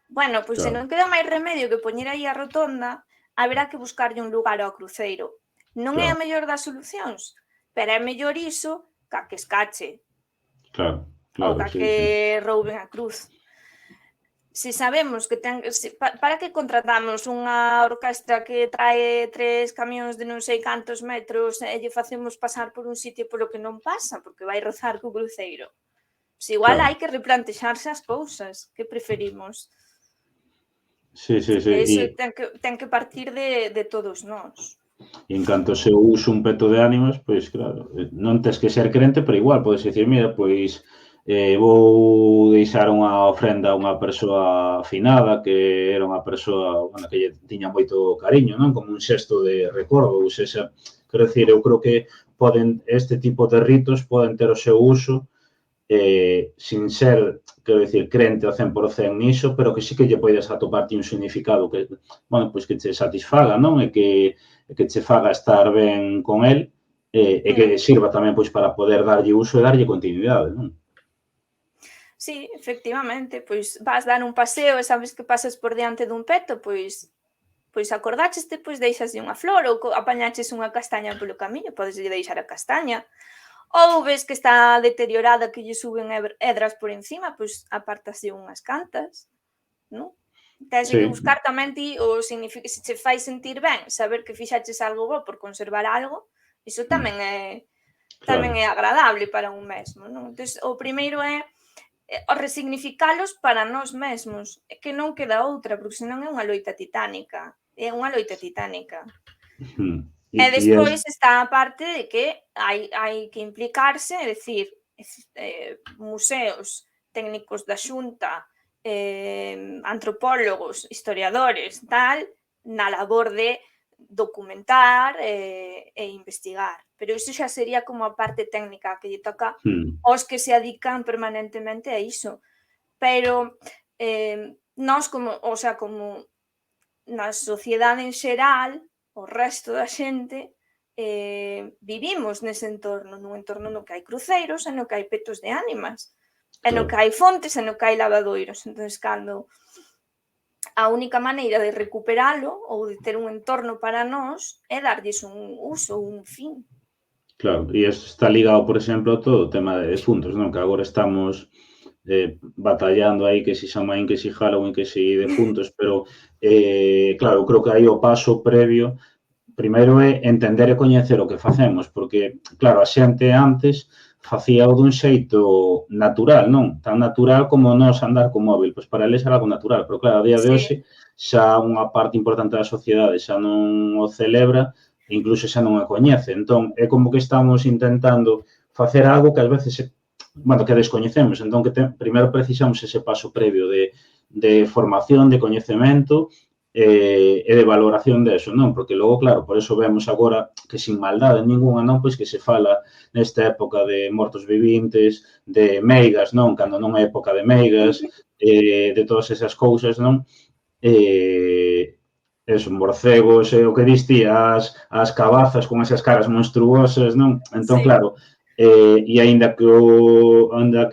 B: Bueno, pois se non queda máis remedio que poñer aí a rotonda, haberá que buscarlle un lugar ao cruceiro. Non é a mellor das solucións, pero é mellor iso ca que escache.
A: Claro,
B: ou ca que rouben a cruz. Se sabemos que ten... Para que contratamos unha orquestra que trae 3 camións de non sei cantos metros e lle facemos pasar por un sitio polo que non pasa, porque vai rozar co cruceiro? Se igual hai que replantexarse as cousas. Que preferimos?
A: Sí.
B: Iso ten que partir de todos nós.
A: E en canto se usa un peto de ánimas, pois claro, non tes que ser crente, pero igual podes dicir, mira, pois vou deixar unha ofrenda a unha persoa afinada que era unha persoa, bueno, que lle tiña moito cariño, non? Como un xesto de recordo, ou seja, quero dicir, eu creo que este tipo de ritos poden ter o seu uso sin ser, quero dicir, crente ao 100% niso, pero que sí que lle podes atoparte un significado que, bueno, pois que te satisfaga, non? E que che faga estar ben con el e que sirva tamén pois para poder darlle uso e darlle continuidade, non?
B: Sí, efectivamente, pois vas dar un paseo e sabes que pasas por diante dun peto, pois acordácheste, pois deixaslle unha flor ou apañaches unha castaña polo camiño, podes deixar a castaña. Ou ves que está deteriorada, que lle suben hedras por encima, pois apartaslle unhas cantas, non? Tens que buscar tamén ti o significa, se che fai sentir ben, saber que fixaches algo bo por conservar algo, iso tamén é agradable para un mesmo, non? Entón, o primeiro é resignificalos para nós mesmos, que non queda outra, porque senón é unha loita titánica. E despois está a parte de que hai que implicarse, é dicir, museos, técnicos da Xunta, antropólogos, historiadores, tal, na labor de documentar e investigar. Pero iso xa sería como a parte técnica que lle toca aos que se adican permanentemente a iso. Pero nós como na sociedade en xeral, o resto da xente, vivimos nese entorno, nun entorno no que hai cruceiros e no que hai petos de ánimas, e no que hai fontes e no que hai lavadoiros. Entón, cando a única maneira de recuperalo ou de ter un entorno para nós é darlles un uso, un fin.
A: Claro, e isto está ligado, por exemplo, a todo o tema de defuntos, non? Que agora estamos batallando aí que si Samhain, que si Halloween, que si defuntos, pero, claro, eu creo que aí o paso previo, primeiro é entender e coñecer o que facemos, porque, claro, a xente antes facía o dun xeito natural, non? Tan natural como nós andar co móvil, pois para eles era algo natural, pero claro, a día de hoxe xa unha parte importante da sociedade xa non o celebra, incluso xa non a coñece. Entón, é como que estamos intentando facer algo que ás veces, bueno, que descoñecemos. Entón, que primeiro precisamos ese paso previo de formación, de coñecemento e de valoración deso, non? Porque logo, claro, por eso vemos agora que sin maldade ninguna, non? Pois que se fala nesta época de mortos vivintes, de meigas, non? Cando non é época de meigas, de todas esas cousas, non? Eso, morcegos, o que diste, as cabazas con esas caras monstruosas, non? Entón,
B: Sí.
A: claro, e aínda que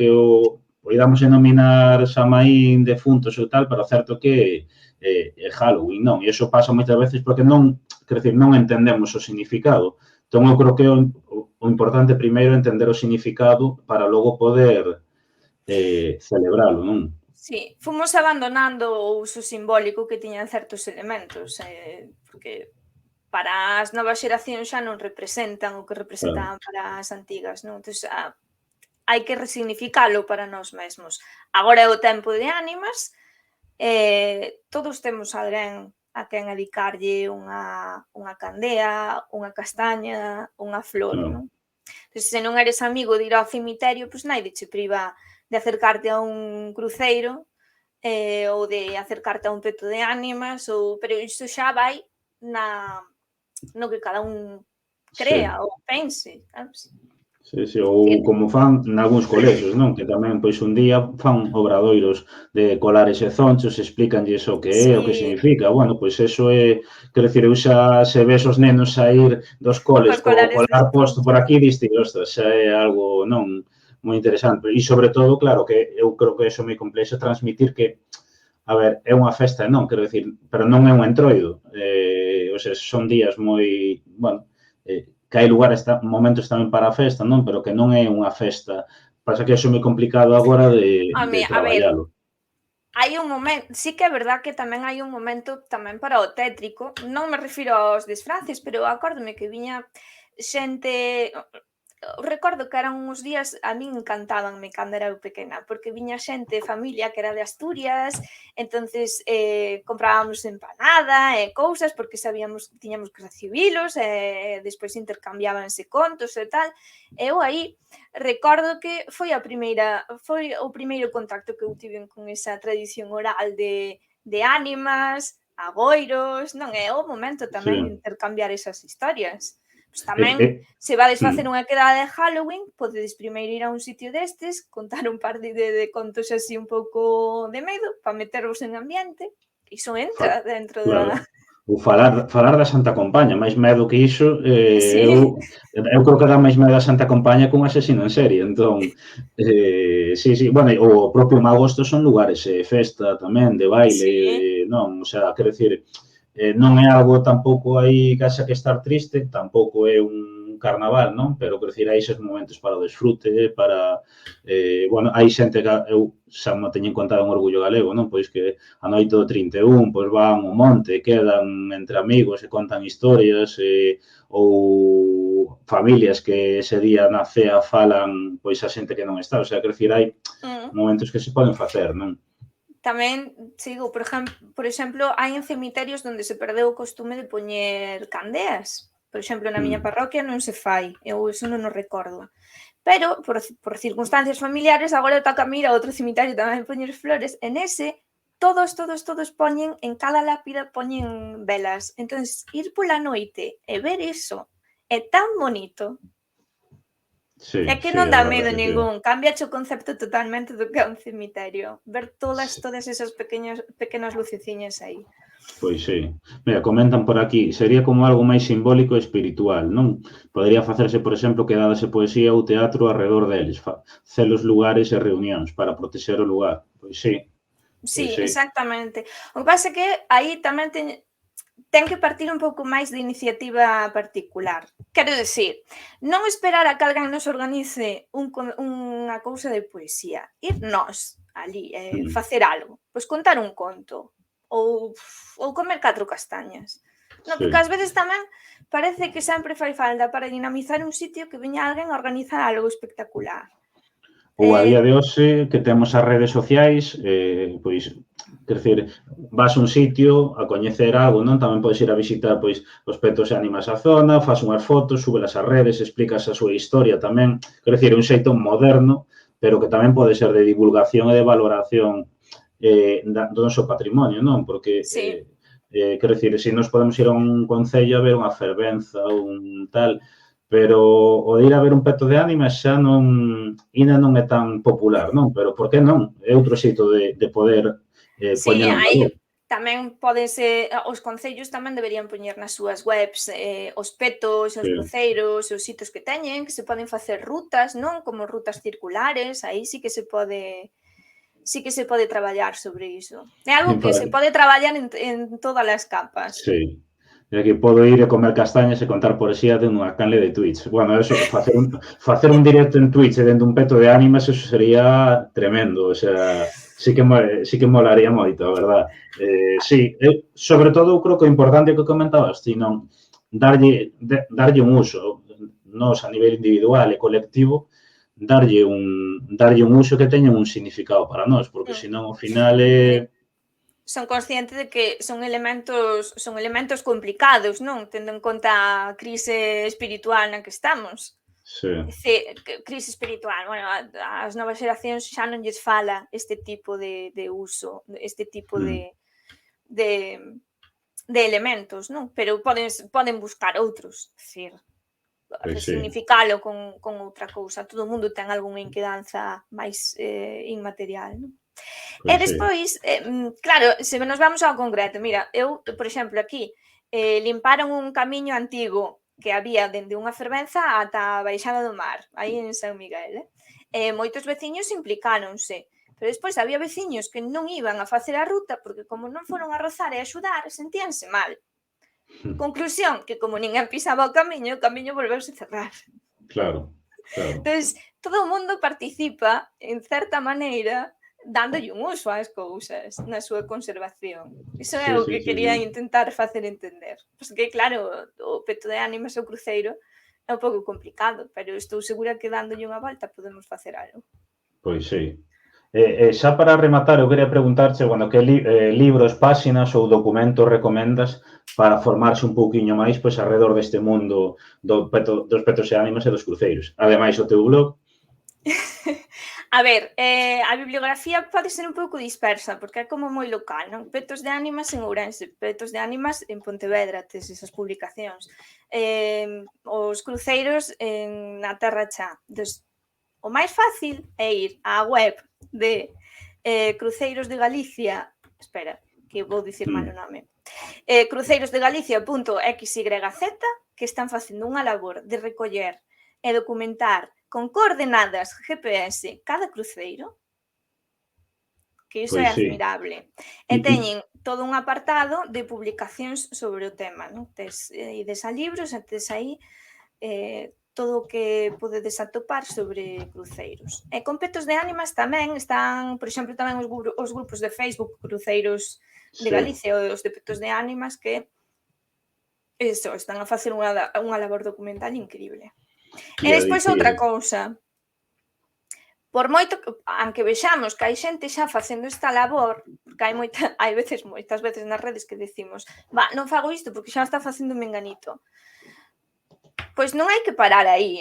A: o poidamos denominar Samaín defuntos ou tal, pero certo que é Halloween, non? E iso pasa moitas veces porque non, quer dizer, non entendemos o significado. Entón, eu creo que o importante primeiro é entender o significado para logo poder celebralo, non?
B: Sí, fomos abandonando o uso simbólico que tiñan certos elementos, porque para as novas xeracións xa non representan o que
A: Claro,
B: representaban para as antigas, non? Entón, hai que resignificalo para nós mesmos. Agora é o tempo de ánimas, todos temos alguén a quen dedicarlle unha candea, unha castaña, unha flor,
A: claro.
B: non? Entón, se non eres amigo de ir ao cemiterio, pois naide che priva de acercarte a un cruceiro, ou de acercarte a un peto de ánimas, pero iso xa vai na no que cada un
A: Sí.
B: crea ou pense, sabes?
A: Sí, sí, ou como fan nalgúns colexios, non? Que tamén, pois, un día fan obradoiros de colares e zonchos, explícanlles o que é, o que
B: Sí,
A: significa. Bueno, pois eso é, quero dicir, eu xa se ves os nenos saír dos coles
B: cos
A: co
B: colares de
A: colar posto por
B: zoncho.
A: aquí, diste, ostras, xa é algo, non, moi interesante. E, sobre todo, claro, que eu creo que eso é moi complexo transmitir que, a ver, é unha festa, non, quero dicir, pero non é un entroido. O sea, son días moi, bueno, que hai lugares, momentos tamén para a festa, non? Pero que non é unha festa. Pasa que é moi complicado agora de
B: A ver,
A: traballalo.
B: hai un momento, sí que é verdad que tamén hai un momento tamén para o tétrico, non me refiro aos disfraces, pero acórdome que viña xente, recordo que eran uns días, a min encantábanme cando era eu pequena, porque viña xente, familia que era de Asturias, entonces comprábamos empanada e cousas, porque sabíamos que tiñamos que recibilos, e despois intercambiábanse contos e tal. Eu aí recordo que foi o primeiro contacto que eu tiven con esa tradición oral de ánimas, agoiros, non é o momento tamén de
A: Sí.
B: intercambiar esas historias. Pois
A: Eh,
B: tamén,
A: eh,
B: se vades facer
A: mm,
B: unha quedada de Halloween, podedes primeiro ir a un sitio destes, contar un par de contos así un pouco de medo, para metervos en ambiente, iso entra
A: fa-
B: dentro da
A: claro. O falar da Santa Compaña, máis medo que iso,
B: sí,
A: eu creo que dá máis medo a Santa Compaña que un asesino en serie. Entón, sí, sí, bueno, o propio Magosto son lugares, festa tamén, de baile,
B: sí,
A: non, o sea, quero dicir, non é algo tampouco aí que haxa que estar triste, tampouco é un carnaval, non? Pero, quero dicir, hai eses momentos para o desfrute, para, bueno, hai xente que eu xa me teñen contado un orgullo galego, non? Pois que a noite do 31, pois van ao monte, quedan entre amigos e contan historias, ou familias que ese día na cea falan pois a xente que non está, o sea, quero dicir, hai
B: mm.
A: momentos que se poden facer, non?
B: Tamén sigo, por exemplo, hai en cemiterios onde se perdeu o costume de poñer candeas. Por exemplo, na miña
A: Mm,
B: parroquia non se fai, eu iso non o recordo. Pero por circunstancias familiares agora toca ir a outro cemiterio tamén poñer flores, e nese todos poñen, en cada lápida poñen velas. Entonces, ir pola noite e ver iso é tan bonito. É
A: sí,
B: que
A: sí,
B: non
A: a
B: dá
A: verdade
B: medo
A: é que
B: ningún, cámbiache o concepto totalmente do que é un cemiterio, ver
A: sí.
B: todas esas pequenas luceciñas aí.
A: Pois sí. Mira, comentan por aquí, sería como algo máis simbólico e espiritual, non? Podería facerse, por exemplo, quedadase poesía ou teatro arredor deles, celos lugares e reunións para protexer o lugar. Pois sí, pois
B: Sí,
A: sí.
B: exactamente. O que pasa é que aí tamén ten que partir un pouco máis de iniciativa particular. Quero dicir, non esperar a que alguén nos organice unha cousa de poesía, ir nós ali,
A: Mm,
B: facer algo, pois contar un conto ou comer 4 castañas. Non, porque
A: sí.
B: ás veces tamén parece que sempre fai falta para dinamizar un sitio que veña alguén a organizar algo espectacular.
A: Ou a
B: Eh,
A: día de hoxe que temos as redes sociais, pois, quer dizer, vas a un sitio a coñecer algo, non? Tamén podes ir a visitar, pois, os petos e animas a zona, faz unhas fotos, súbelas ás redes, explicas a súa historia tamén. Quer dizer, é un xeito moderno, pero que tamén pode ser de divulgación e de valoración do noso patrimonio, non? Porque,
B: sí,
A: quero dicir, se nos podemos ir a un concello a ver unha fervenza, un tal, pero o de ir a ver un peto de ánimas xa non, ainda non é tan popular, non? Pero por que non? É outro xeito de poder
B: sí,
A: poñelo en
B: aí
A: valor.
B: tamén podense, os concellos tamén deberían poñer nas súas webs os petos, os cruceiros, os sitios que teñen, que se poden facer rutas, non? Como rutas circulares, aí sí que se pode traballar sobre iso. É algo que se pode traballar en todas as capas.
A: Sí. E aquí podo ir e comer castañas e contar poesía dentro dunha canle de Twitch. Bueno, eso, facer un directo en Twitch e dentro un peto de ánimas, eso sería tremendo. O sea, sí que molaría moito, a verdad. Sí, sobre todo, eu creo que o importante que comentabas, ti non darlle un uso, nos a nivel individual e colectivo, darlle un uso que teña un significado para nós, porque senón ao final
B: son consciente de que son elementos complicados, non? Tendo en conta a crise espiritual na que estamos.
A: Sí.
B: Crise espiritual, bueno, as novas xeracións xa non lles fala este tipo de uso, este tipo de elementos, non? Pero poden buscar outros, decir, resignificalo con outra cousa. Todo o mundo ten algunha inquedanza máis inmaterial, non? E despois, claro, se nos vamos ao concreto, mira, eu, por exemplo, aquí limparon un camiño antigo que había dende unha fervenza ata a baixada do mar, aí en San Miguel, moitos veciños implicáronse, pero despois había veciños que non iban a facer a ruta porque como non foron a rozar e a axudar, sentíanse mal. Conclusión, que como ninguén pisaba o camiño volveuse a cerrar.
A: Claro.
B: Entón, todo o mundo participa, en certa maneira, dándolle un uso ás cousas na súa conservación. Iso é o que quería intentar facer entender. Porque, claro, o peto de ánimas ou cruceiro é un pouco complicado, pero estou segura que dándolle unha volta podemos facer algo.
A: Pois sí. Xa para rematar, eu quería preguntarche, bueno, que libros, páxinas ou documentos recomendas para formarse un pouquiño máis pois alrededor deste mundo dos petos e ánimas e dos cruceiros. Ademais, o teu blog.
B: A ver, a bibliografía pode ser un pouco dispersa, porque é como moi local, non? Petos de ánimas en Ourense, petos de ánimas en Pontevedra, tes esas publicacións. Os cruceiros na Terra Chá. Entón, o máis fácil é ir á web de Cruceiros de Galicia, espera, que vou dicir mal o nome, cruceirosdegalicia.xyz, que están facendo unha labor de recoller e documentar con coordenadas GPS cada cruceiro, que iso é admirable. E teñen todo un apartado de publicacións sobre o tema, non? Ides a libros e tes aí todo o que podedes atopar sobre cruceiros. E con petos de ánimas tamén están, por exemplo, tamén os grupos de Facebook Cruceiros de Galicia ou os de petos de ánimas que están a facer unha labor documental increíble. E despois outra cousa, por moito, aunque vexamos que hai xente xa facendo esta labor, porque hai moitas veces nas redes que decimos, non fago isto porque xa está facendo menganito. Pois non hai que parar aí,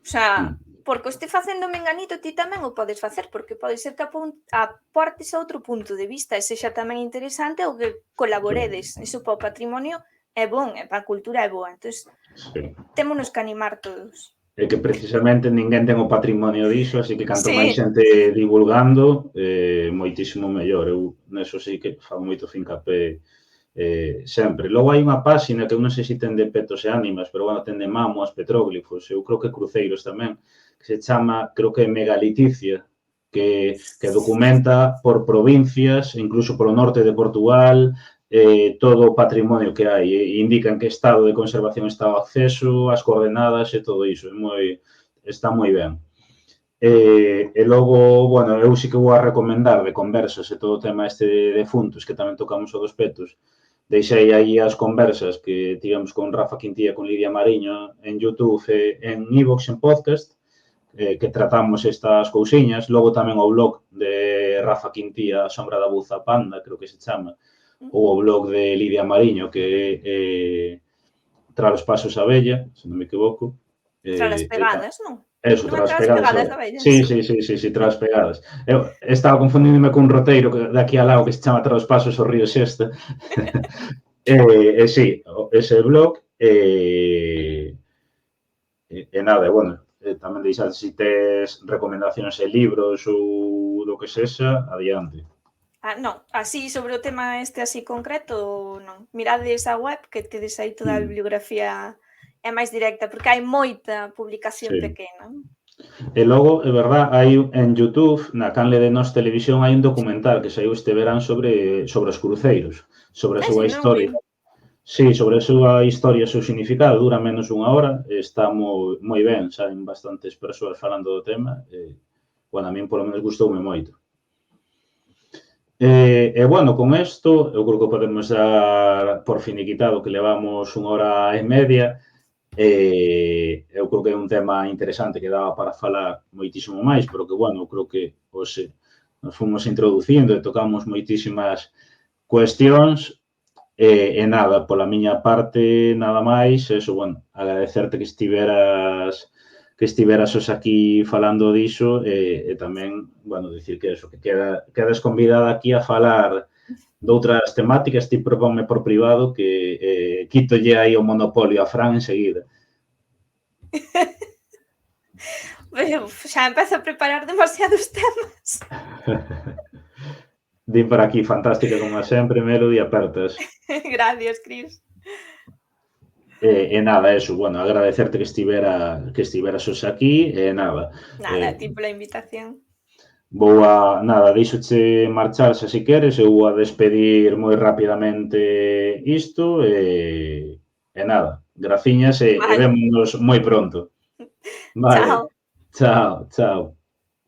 B: O sea, porque o este facendo menganito, ti tamén o podes facer, porque pode ser que aportes a outro punto de vista e sexa tamén interesante ou que colaboredes. Iso para o patrimonio é bon, e para a cultura é boa. Entón, témonos que animar todos.
A: É que precisamente ninguén ten o patrimonio diso, así que canto máis xente divulgando, moitísimo mellor. Eu neso sí que fago moito fincapé sempre. Logo hai unha páxina que eu non sei se ten de petos e ánimas, pero bueno, ten de mamuas, petróglifos, eu creo que cruceiros tamén, que se chama, creo que Megaliticia, que documenta por provincias, incluso polo norte de Portugal, todo o patrimonio que hai, e indica en que estado de conservación está o acceso, as coordenadas e todo iso, está moi ben. E logo, bueno, eu sí que vou a recomendar de conversas e todo o tema este de defuntos, que tamén tocamos o dos petos. Deixei aí as conversas que tivemos con Rafa Quintía, con Lidia Mariño en YouTube e en iVoox, en podcast, que tratamos estas cousiñas. Logo tamén o blog de Rafa Quintía, A Sombra da Buza Panda, creo que se chama, ou o blog de Lidia Mariño, que é Tras os pasos a Bella, se non me equivoco.
B: Tras as pegadas, non?
A: Eso, Tras as pegadas da Bella. Sí, Tras as pegadas. Eu estaba confundíndome cun roteiro de aquí ao lado que se chama Tras os pasos ao río Xesta. Sí, ese blog. E nada, bueno, tamén deixar se tes recomendacións e libros ou do que sexa, adiante.
B: Non, así sobre o tema este así concreto, non. Mirades a web que tedes aí toda a bibliografía é máis directa, porque hai moita publicación
A: Sí.
B: pequena.
A: E logo, é verdad, hai en YouTube, na canle de Nós Televisión, hai un documental que saiu este verán sobre os cruceiros, sobre a súa
B: Si, non o
A: historia.
B: vin.
A: Sí, sobre a súa historia e o seu significado, dura menos unha hora, está moi ben, saben bastantes persoas falando do tema, bueno, a min polo menos gustoume moito. E bueno, con isto, eu creo que podemos dar por finiquitado que levamos unha hora e media. Eu creo que é un tema interesante que daba para falar moitísimo máis, pero que, bueno, eu creo que hoxe nos fomos introducindo e tocamos moitísimas cuestións. E nada, pola miña parte, nada máis, eso, bueno, agradecerte que estiveras hoxe aquí falando diso e tamén, bueno, dicir que eso, que quedas convidada aquí a falar doutras temáticas, ti proponme por privado que quítolle aí o monopolio a Fran enseguida.
B: Xa empezo a preparar demasiados temas.
A: Din por aquí, fantástica como sempre, Melody, apertas.
B: Gracias, Cris.
A: E nada, eso, bueno, agradecerte que estiveras hoxe aquí e nada.
B: Nada, a ti pola invitación.
A: Nada, deixoche marchar se si queres, eu vou a despedir moi rapidamente isto e nada, graciñas e vémonos moi pronto. Vale,
B: Chao.
A: chao, chao.